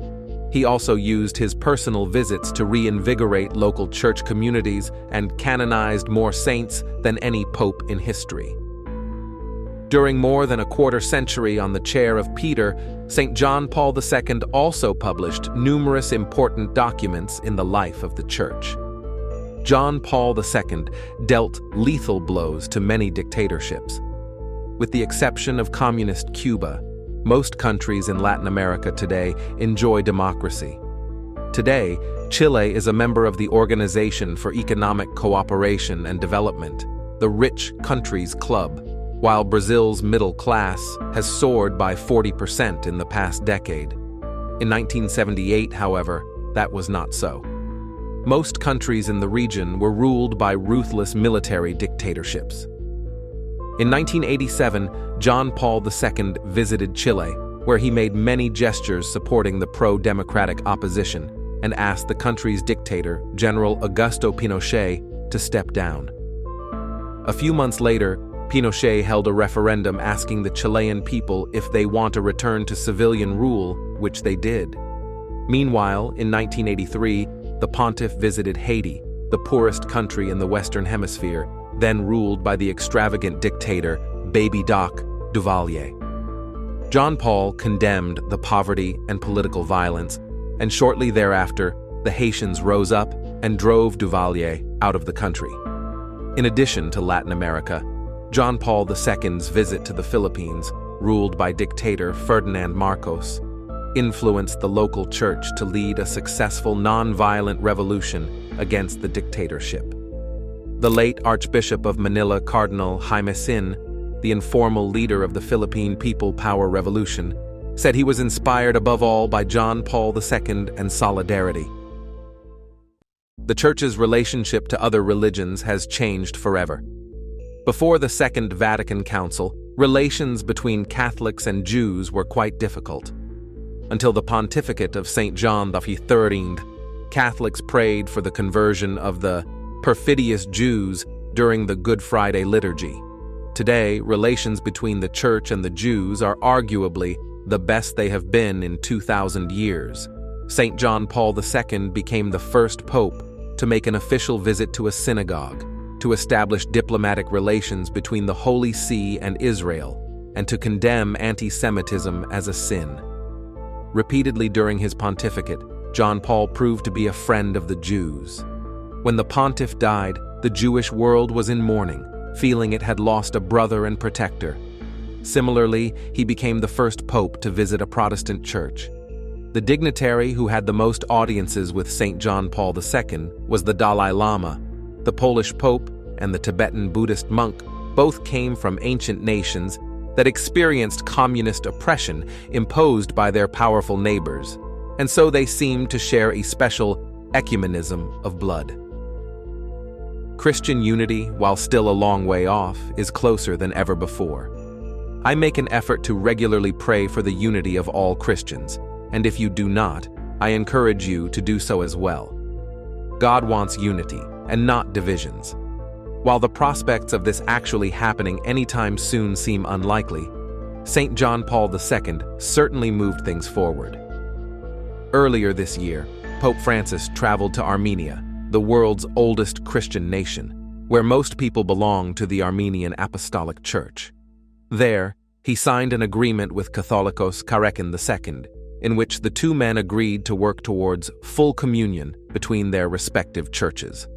He also used his personal visits to reinvigorate local church communities and canonized more saints than any pope in history. During more than a quarter century on the chair of Peter, St. John Paul II also published numerous important documents in the life of the Church. John Paul II dealt lethal blows to many dictatorships. With the exception of communist Cuba, most countries in Latin America today enjoy democracy. Today, Chile is a member of the Organization for Economic Cooperation and Development, the Rich Countries Club, while Brazil's middle class has soared by 40% in the past decade. In 1978, however, that was not so. Most countries in the region were ruled by ruthless military dictatorships. In 1987, John Paul II visited Chile, where he made many gestures supporting the pro-democratic opposition and asked the country's dictator, General Augusto Pinochet, to step down. A few months later, Pinochet held a referendum asking the Chilean people if they want a return to civilian rule, which they did. Meanwhile, in 1983, the pontiff visited Haiti, the poorest country in the Western Hemisphere, then ruled by the extravagant dictator Baby Doc Duvalier. John Paul condemned the poverty and political violence, and shortly thereafter, the Haitians rose up and drove Duvalier out of the country. In addition to Latin America, John Paul II's visit to the Philippines, ruled by dictator Ferdinand Marcos, influenced the local church to lead a successful non-violent revolution against the dictatorship. The late Archbishop of Manila, Cardinal Jaime Sin, the informal leader of the Philippine People Power Revolution, said he was inspired above all by John Paul II and solidarity. The Church's relationship to other religions has changed forever. Before the Second Vatican Council, relations between Catholics and Jews were quite difficult. Until the pontificate of St. John XXIII, Catholics prayed for the conversion of the perfidious Jews during the Good Friday liturgy. Today, relations between the Church and the Jews are arguably the best they have been in 2,000 years. St. John Paul II became the first pope to make an official visit to a synagogue, to establish diplomatic relations between the Holy See and Israel, and to condemn anti-Semitism as a sin. Repeatedly during his pontificate, John Paul proved to be a friend of the Jews. When the pontiff died, the Jewish world was in mourning, feeling it had lost a brother and protector. Similarly, he became the first pope to visit a Protestant church. The dignitary who had the most audiences with St. John Paul II was the Dalai Lama. The Polish pope and the Tibetan Buddhist monk both came from ancient nations that experienced communist oppression imposed by their powerful neighbors, and so they seemed to share a special ecumenism of blood. Christian unity, while still a long way off, is closer than ever before. I make an effort to regularly pray for the unity of all Christians, and if you do not, I encourage you to do so as well. God wants unity, and not divisions. While the prospects of this actually happening anytime soon seem unlikely, St. John Paul II certainly moved things forward. Earlier this year, Pope Francis traveled to Armenia, the world's oldest Christian nation, where most people belong to the Armenian Apostolic Church. There, he signed an agreement with Catholicos Karekin II, in which the two men agreed to work towards full communion between their respective churches.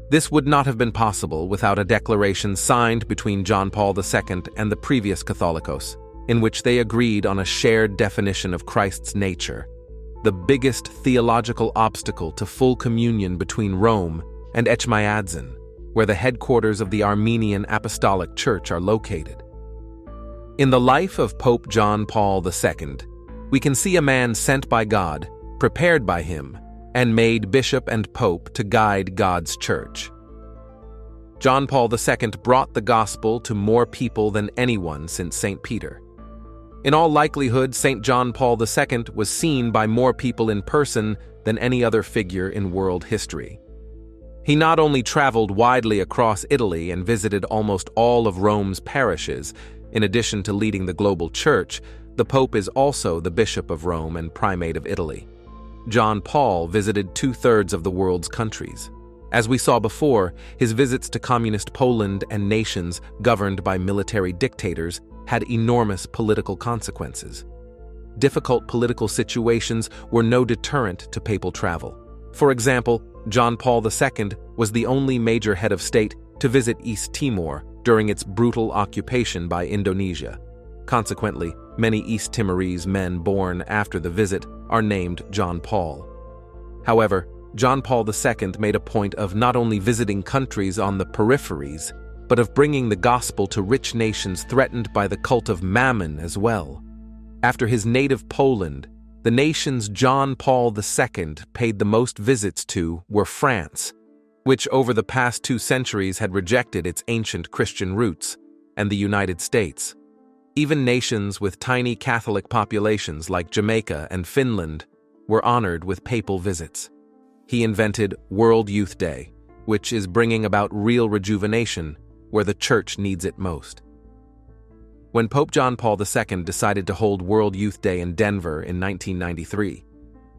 This would not have been possible without a declaration signed between John Paul II and the previous Catholicos, in which they agreed on a shared definition of Christ's nature, the biggest theological obstacle to full communion between Rome and Echmiadzin, where the headquarters of the Armenian Apostolic Church are located. In the life of Pope John Paul II, we can see a man sent by God, prepared by him, and made bishop and pope to guide God's church. John Paul II brought the gospel to more people than anyone since St. Peter. In all likelihood, St. John Paul II was seen by more people in person than any other figure in world history. He not only traveled widely across Italy and visited almost all of Rome's parishes, in addition to leading the global church, the Pope is also the Bishop of Rome and Primate of Italy. John Paul visited 2/3 of the world's countries. As we saw before, his visits to communist Poland and nations governed by military dictators had enormous political consequences. Difficult political situations were no deterrent to papal travel. For example, John Paul II was the only major head of state to visit East Timor during its brutal occupation by Indonesia. Consequently, many East Timorese men born after the visit are named John Paul. However, John Paul II made a point of not only visiting countries on the peripheries, but of bringing the gospel to rich nations threatened by the cult of Mammon as well. After his native Poland, the nations John Paul II paid the most visits to were France, which over the past 2 centuries had rejected its ancient Christian roots, and the United States. Even nations with tiny Catholic populations like Jamaica and Finland were honored with papal visits. He invented World Youth Day, which is bringing about real rejuvenation where the church needs it most. When Pope John Paul II decided to hold World Youth Day in Denver in 1993,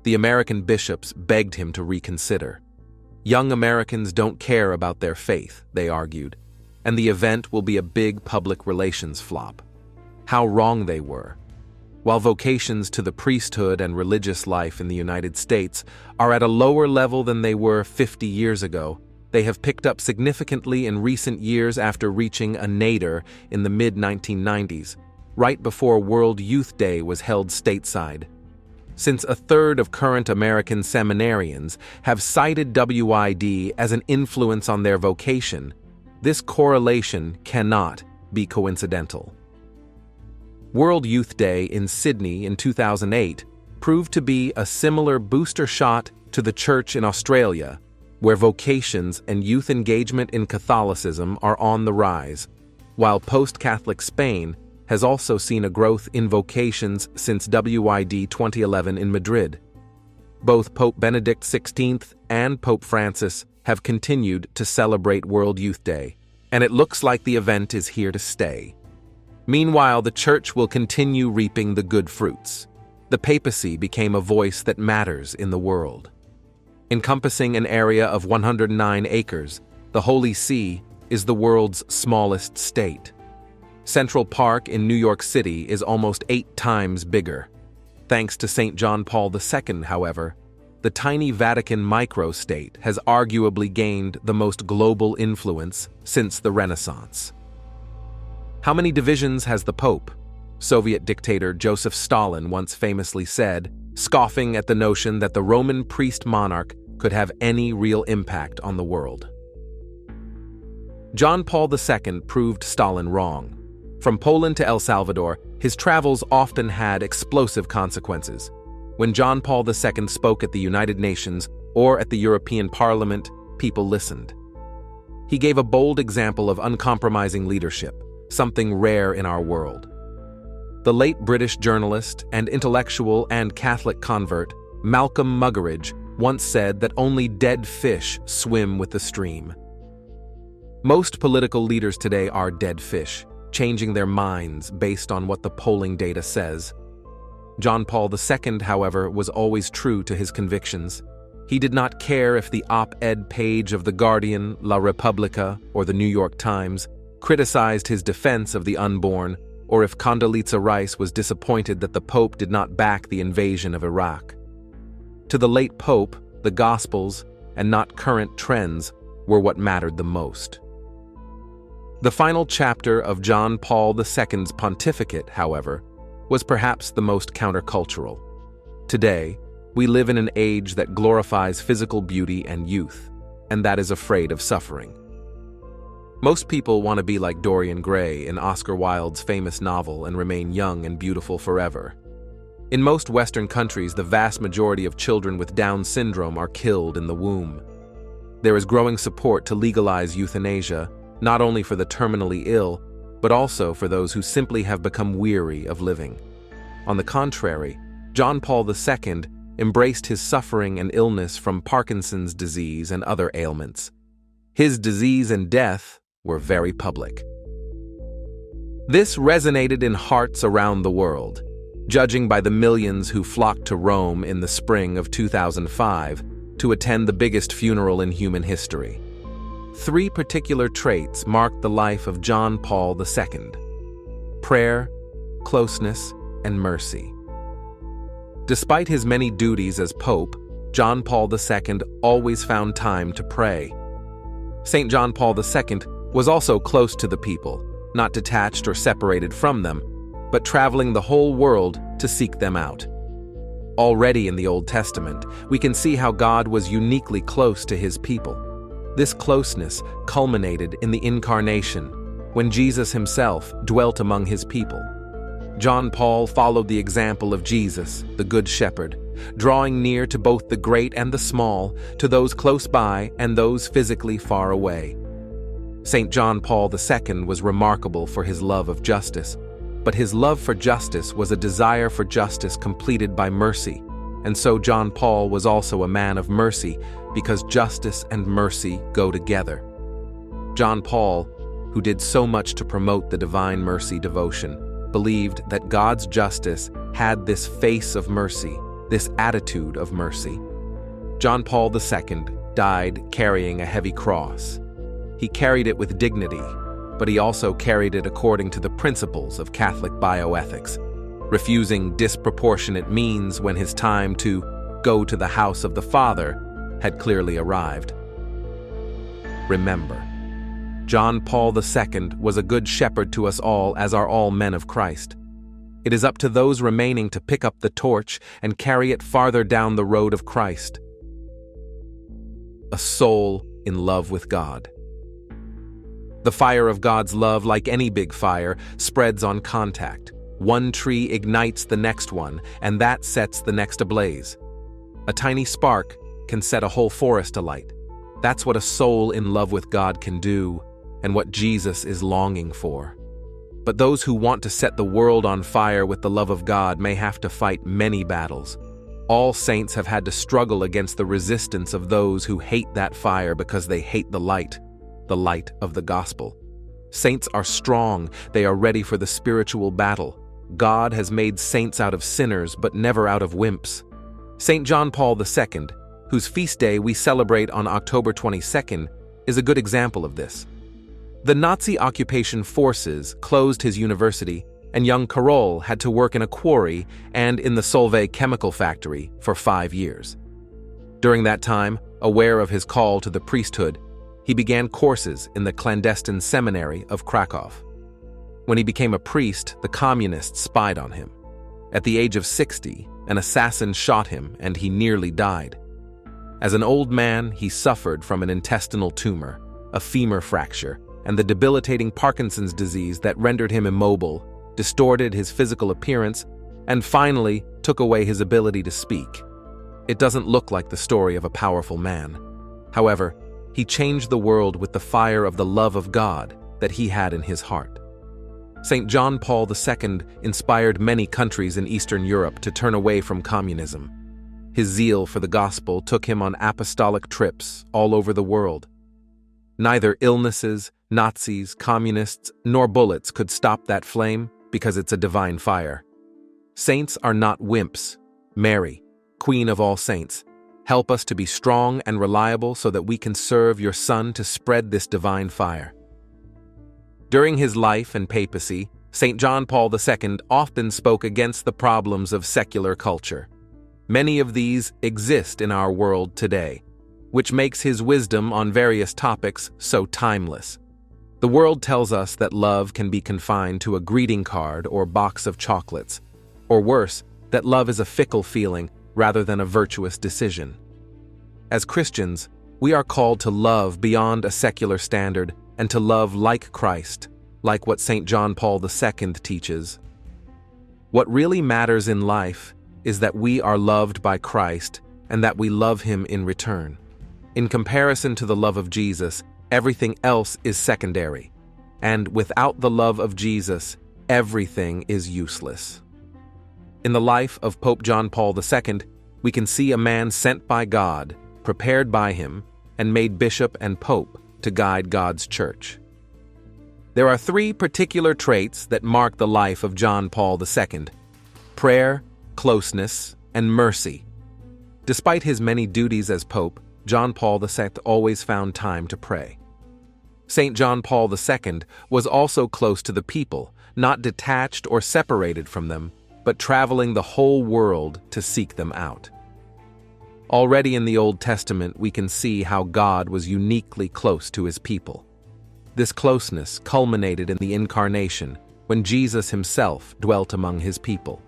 the American bishops begged him to reconsider. Young Americans don't care about their faith, they argued, and the event will be a big public relations flop. How wrong they were. While vocations to the priesthood and religious life in the United States are at a lower level than they were 50 years ago, they have picked up significantly in recent years after reaching a nadir in the mid-1990s, right before World Youth Day was held stateside. Since 1/3 of current American seminarians have cited WID as an influence on their vocation, this correlation cannot be coincidental. World Youth Day in Sydney in 2008 proved to be a similar booster shot to the church in Australia, where vocations and youth engagement in Catholicism are on the rise, while post-Catholic Spain has also seen a growth in vocations since WID 2011 in Madrid. Both Pope Benedict XVI and Pope Francis have continued to celebrate World Youth Day, and it looks like the event is here to stay. Meanwhile, the Church will continue reaping the good fruits. The papacy became a voice that matters in the world. Encompassing an area of 109 acres, the Holy See is the world's smallest state. Central Park in New York City is almost 8 times bigger. Thanks to St. John Paul II, however, the tiny Vatican microstate has arguably gained the most global influence since the Renaissance. How many divisions has the Pope? Soviet dictator Joseph Stalin once famously said, scoffing at the notion that the Roman priest monarch could have any real impact on the world. John Paul II proved Stalin wrong. From Poland to El Salvador, his travels often had explosive consequences. When John Paul II spoke at the United Nations or at the European Parliament, people listened. He gave a bold example of uncompromising leadership, something rare in our world. The late British journalist and intellectual and Catholic convert, Malcolm Muggeridge, once said that only dead fish swim with the stream. Most political leaders today are dead fish, changing their minds based on what the polling data says. John Paul II, however, was always true to his convictions. He did not care if the op-ed page of The Guardian, La Repubblica, or the New York Times criticized his defense of the unborn or if Condoleezza Rice was disappointed that the Pope did not back the invasion of Iraq. To the late Pope, the Gospels, and not current trends, were what mattered the most. The final chapter of John Paul II's pontificate, however, was perhaps the most countercultural. Today, we live in an age that glorifies physical beauty and youth, and that is afraid of suffering. Most people want to be like Dorian Gray in Oscar Wilde's famous novel and remain young and beautiful forever. In most Western countries, the vast majority of children with Down syndrome are killed in the womb. There is growing support to legalize euthanasia, not only for the terminally ill, but also for those who simply have become weary of living. On the contrary, John Paul II embraced his suffering and illness from Parkinson's disease and other ailments. His disease and death were very public. This resonated in hearts around the world, judging by the millions who flocked to Rome in the spring of 2005 to attend the biggest funeral in human history. 3 particular traits marked the life of John Paul II: prayer, closeness, and mercy. Despite his many duties as Pope, John Paul II always found time to pray. St. John Paul II was also close to the people, not detached or separated from them, but traveling the whole world to seek them out. Already in the Old Testament, we can see how God was uniquely close to his people. This closeness culminated in the Incarnation, when Jesus himself dwelt among his people. John Paul followed the example of Jesus, the Good Shepherd, drawing near to both the great and the small, to those close by and those physically far away. St. John Paul II was remarkable for his love of justice, but his love for justice was a desire for justice completed by mercy, and so John Paul was also a man of mercy because justice and mercy go together. John Paul, who did so much to promote the Divine Mercy devotion, believed that God's justice had this face of mercy, this attitude of mercy. John Paul II died carrying a heavy cross. He carried it with dignity, but he also carried it according to the principles of Catholic bioethics, refusing disproportionate means when his time to go to the house of the Father had clearly arrived. Remember, John Paul II was a good shepherd to us all, as are all men of Christ. It is up to those remaining to pick up the torch and carry it farther down the road of Christ. A soul in love with God. The fire of God's love, like any big fire, spreads on contact. One tree ignites the next one, and that sets the next ablaze. A tiny spark can set a whole forest alight. That's what a soul in love with God can do, and what Jesus is longing for. But those who want to set the world on fire with the love of God may have to fight many battles. All saints have had to struggle against the resistance of those who hate that fire because they hate the light of the gospel. Saints are strong, they are ready for the spiritual battle. God has made saints out of sinners, but never out of wimps. St. John Paul II, whose feast day we celebrate on October 22nd, is a good example of this. The Nazi occupation forces closed his university, and young Carol had to work in a quarry and in the Solvay chemical factory for 5 years. During that time, aware of his call to the priesthood, he began courses in the clandestine seminary of Krakow. When he became a priest, the communists spied on him. At the age of 60, an assassin shot him and he nearly died. As an old man, he suffered from an intestinal tumor, a femur fracture, and the debilitating Parkinson's disease that rendered him immobile, distorted his physical appearance, and finally took away his ability to speak. It doesn't look like the story of a powerful man. However, he changed the world with the fire of the love of God that he had in his heart. St. John Paul II inspired many countries in Eastern Europe to turn away from communism. His zeal for the gospel took him on apostolic trips all over the world. Neither illnesses, Nazis, communists, nor bullets could stop that flame because it's a divine fire. Saints are not wimps. Mary, Queen of all saints, help us to be strong and reliable so that we can serve your Son to spread this divine fire. During his life and papacy, St. John Paul II often spoke against the problems of secular culture. Many of these exist in our world today, which makes his wisdom on various topics so timeless. The world tells us that love can be confined to a greeting card or box of chocolates, or worse, that love is a fickle feeling rather than a virtuous decision. As Christians, we are called to love beyond a secular standard and to love like Christ, like what St. John Paul II teaches. What really matters in life is that we are loved by Christ and that we love him in return. In comparison to the love of Jesus, everything else is secondary, and without the love of Jesus, everything is useless. In the life of Pope John Paul II, we can see a man sent by God, prepared by him, and made bishop and pope to guide God's church. There are three particular traits that mark the life of John Paul II: prayer, closeness, and mercy. Despite his many duties as pope, John Paul II always found time to pray. St. John Paul II was also close to the people, not detached or separated from them, but traveling the whole world to seek them out. Already in the Old Testament, we can see how God was uniquely close to his people. This closeness culminated in the Incarnation, when Jesus himself dwelt among his people.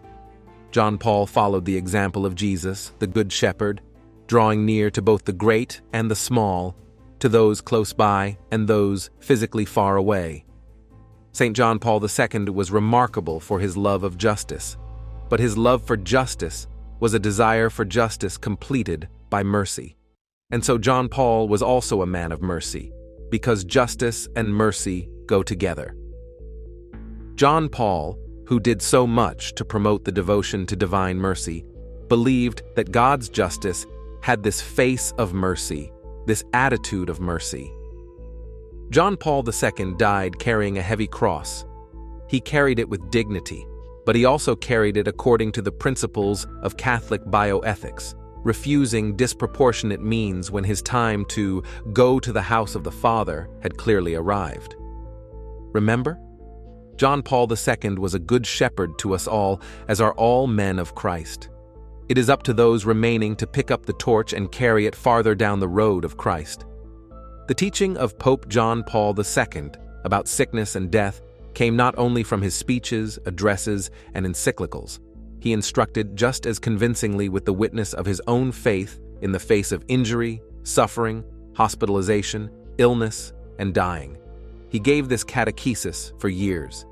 John Paul followed the example of Jesus, the Good Shepherd, drawing near to both the great and the small, to those close by and those physically far away. St. John Paul II was remarkable for his love of justice, but his love for justice was a desire for justice completed by mercy. And so John Paul was also a man of mercy, because justice and mercy go together. John Paul, who did so much to promote the devotion to divine mercy, believed that God's justice had this face of mercy, this attitude of mercy. John Paul II died carrying a heavy cross. He carried it with dignity, but he also carried it according to the principles of Catholic bioethics, refusing disproportionate means when his time to go to the house of the Father had clearly arrived. Remember? John Paul II was a good shepherd to us all, as are all men of Christ. It is up to those remaining to pick up the torch and carry it farther down the road of Christ. The teaching of Pope John Paul II about sickness and death came not only from his speeches, addresses, and encyclicals. He instructed just as convincingly with the witness of his own faith in the face of injury, suffering, hospitalization, illness, and dying. He gave this catechesis for years.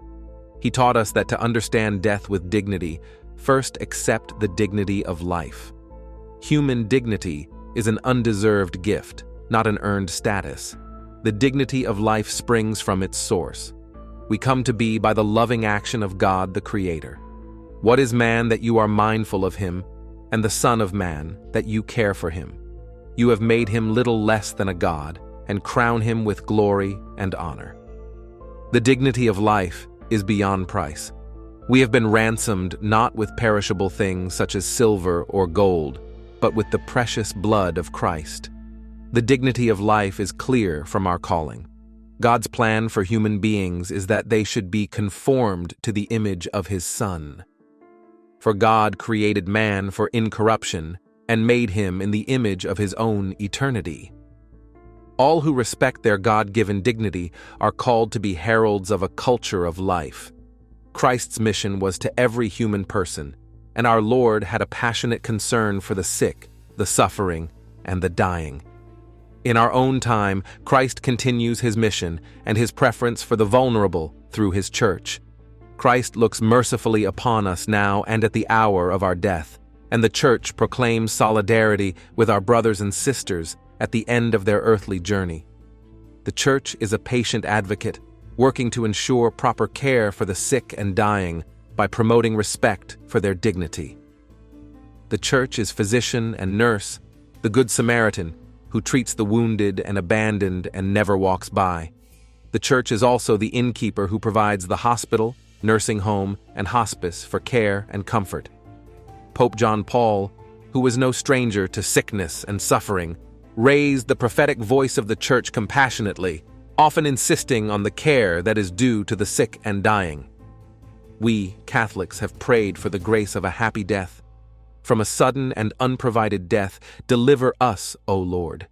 He taught us that to understand death with dignity, first accept the dignity of life. Human dignity is an undeserved gift, not an earned status. The dignity of life springs from its source. We come to be by the loving action of God the Creator. What is man that you are mindful of him, and the Son of Man that you care for him? You have made him little less than a god, and crown him with glory and honor. The dignity of life is beyond price. We have been ransomed not with perishable things such as silver or gold, but with the precious blood of Christ. The dignity of life is clear from our calling. God's plan for human beings is that they should be conformed to the image of his Son. For God created man for incorruption and made him in the image of his own eternity. All who respect their God-given dignity are called to be heralds of a culture of life. Christ's mission was to every human person, and our Lord had a passionate concern for the sick, the suffering, and the dying. In our own time, Christ continues his mission and his preference for the vulnerable through his church. Christ looks mercifully upon us now and at the hour of our death, and the church proclaims solidarity with our brothers and sisters at the end of their earthly journey. The church is a patient advocate, working to ensure proper care for the sick and dying by promoting respect for their dignity. The church is physician and nurse, the Good Samaritan, who treats the wounded and abandoned and never walks by. The church is also the innkeeper who provides the hospital, nursing home, and hospice for care and comfort. Pope John Paul, who was no stranger to sickness and suffering, raised the prophetic voice of the church compassionately, often insisting on the care that is due to the sick and dying. We, Catholics, have prayed for the grace of a happy death. From a sudden and unprovided death, deliver us, O Lord.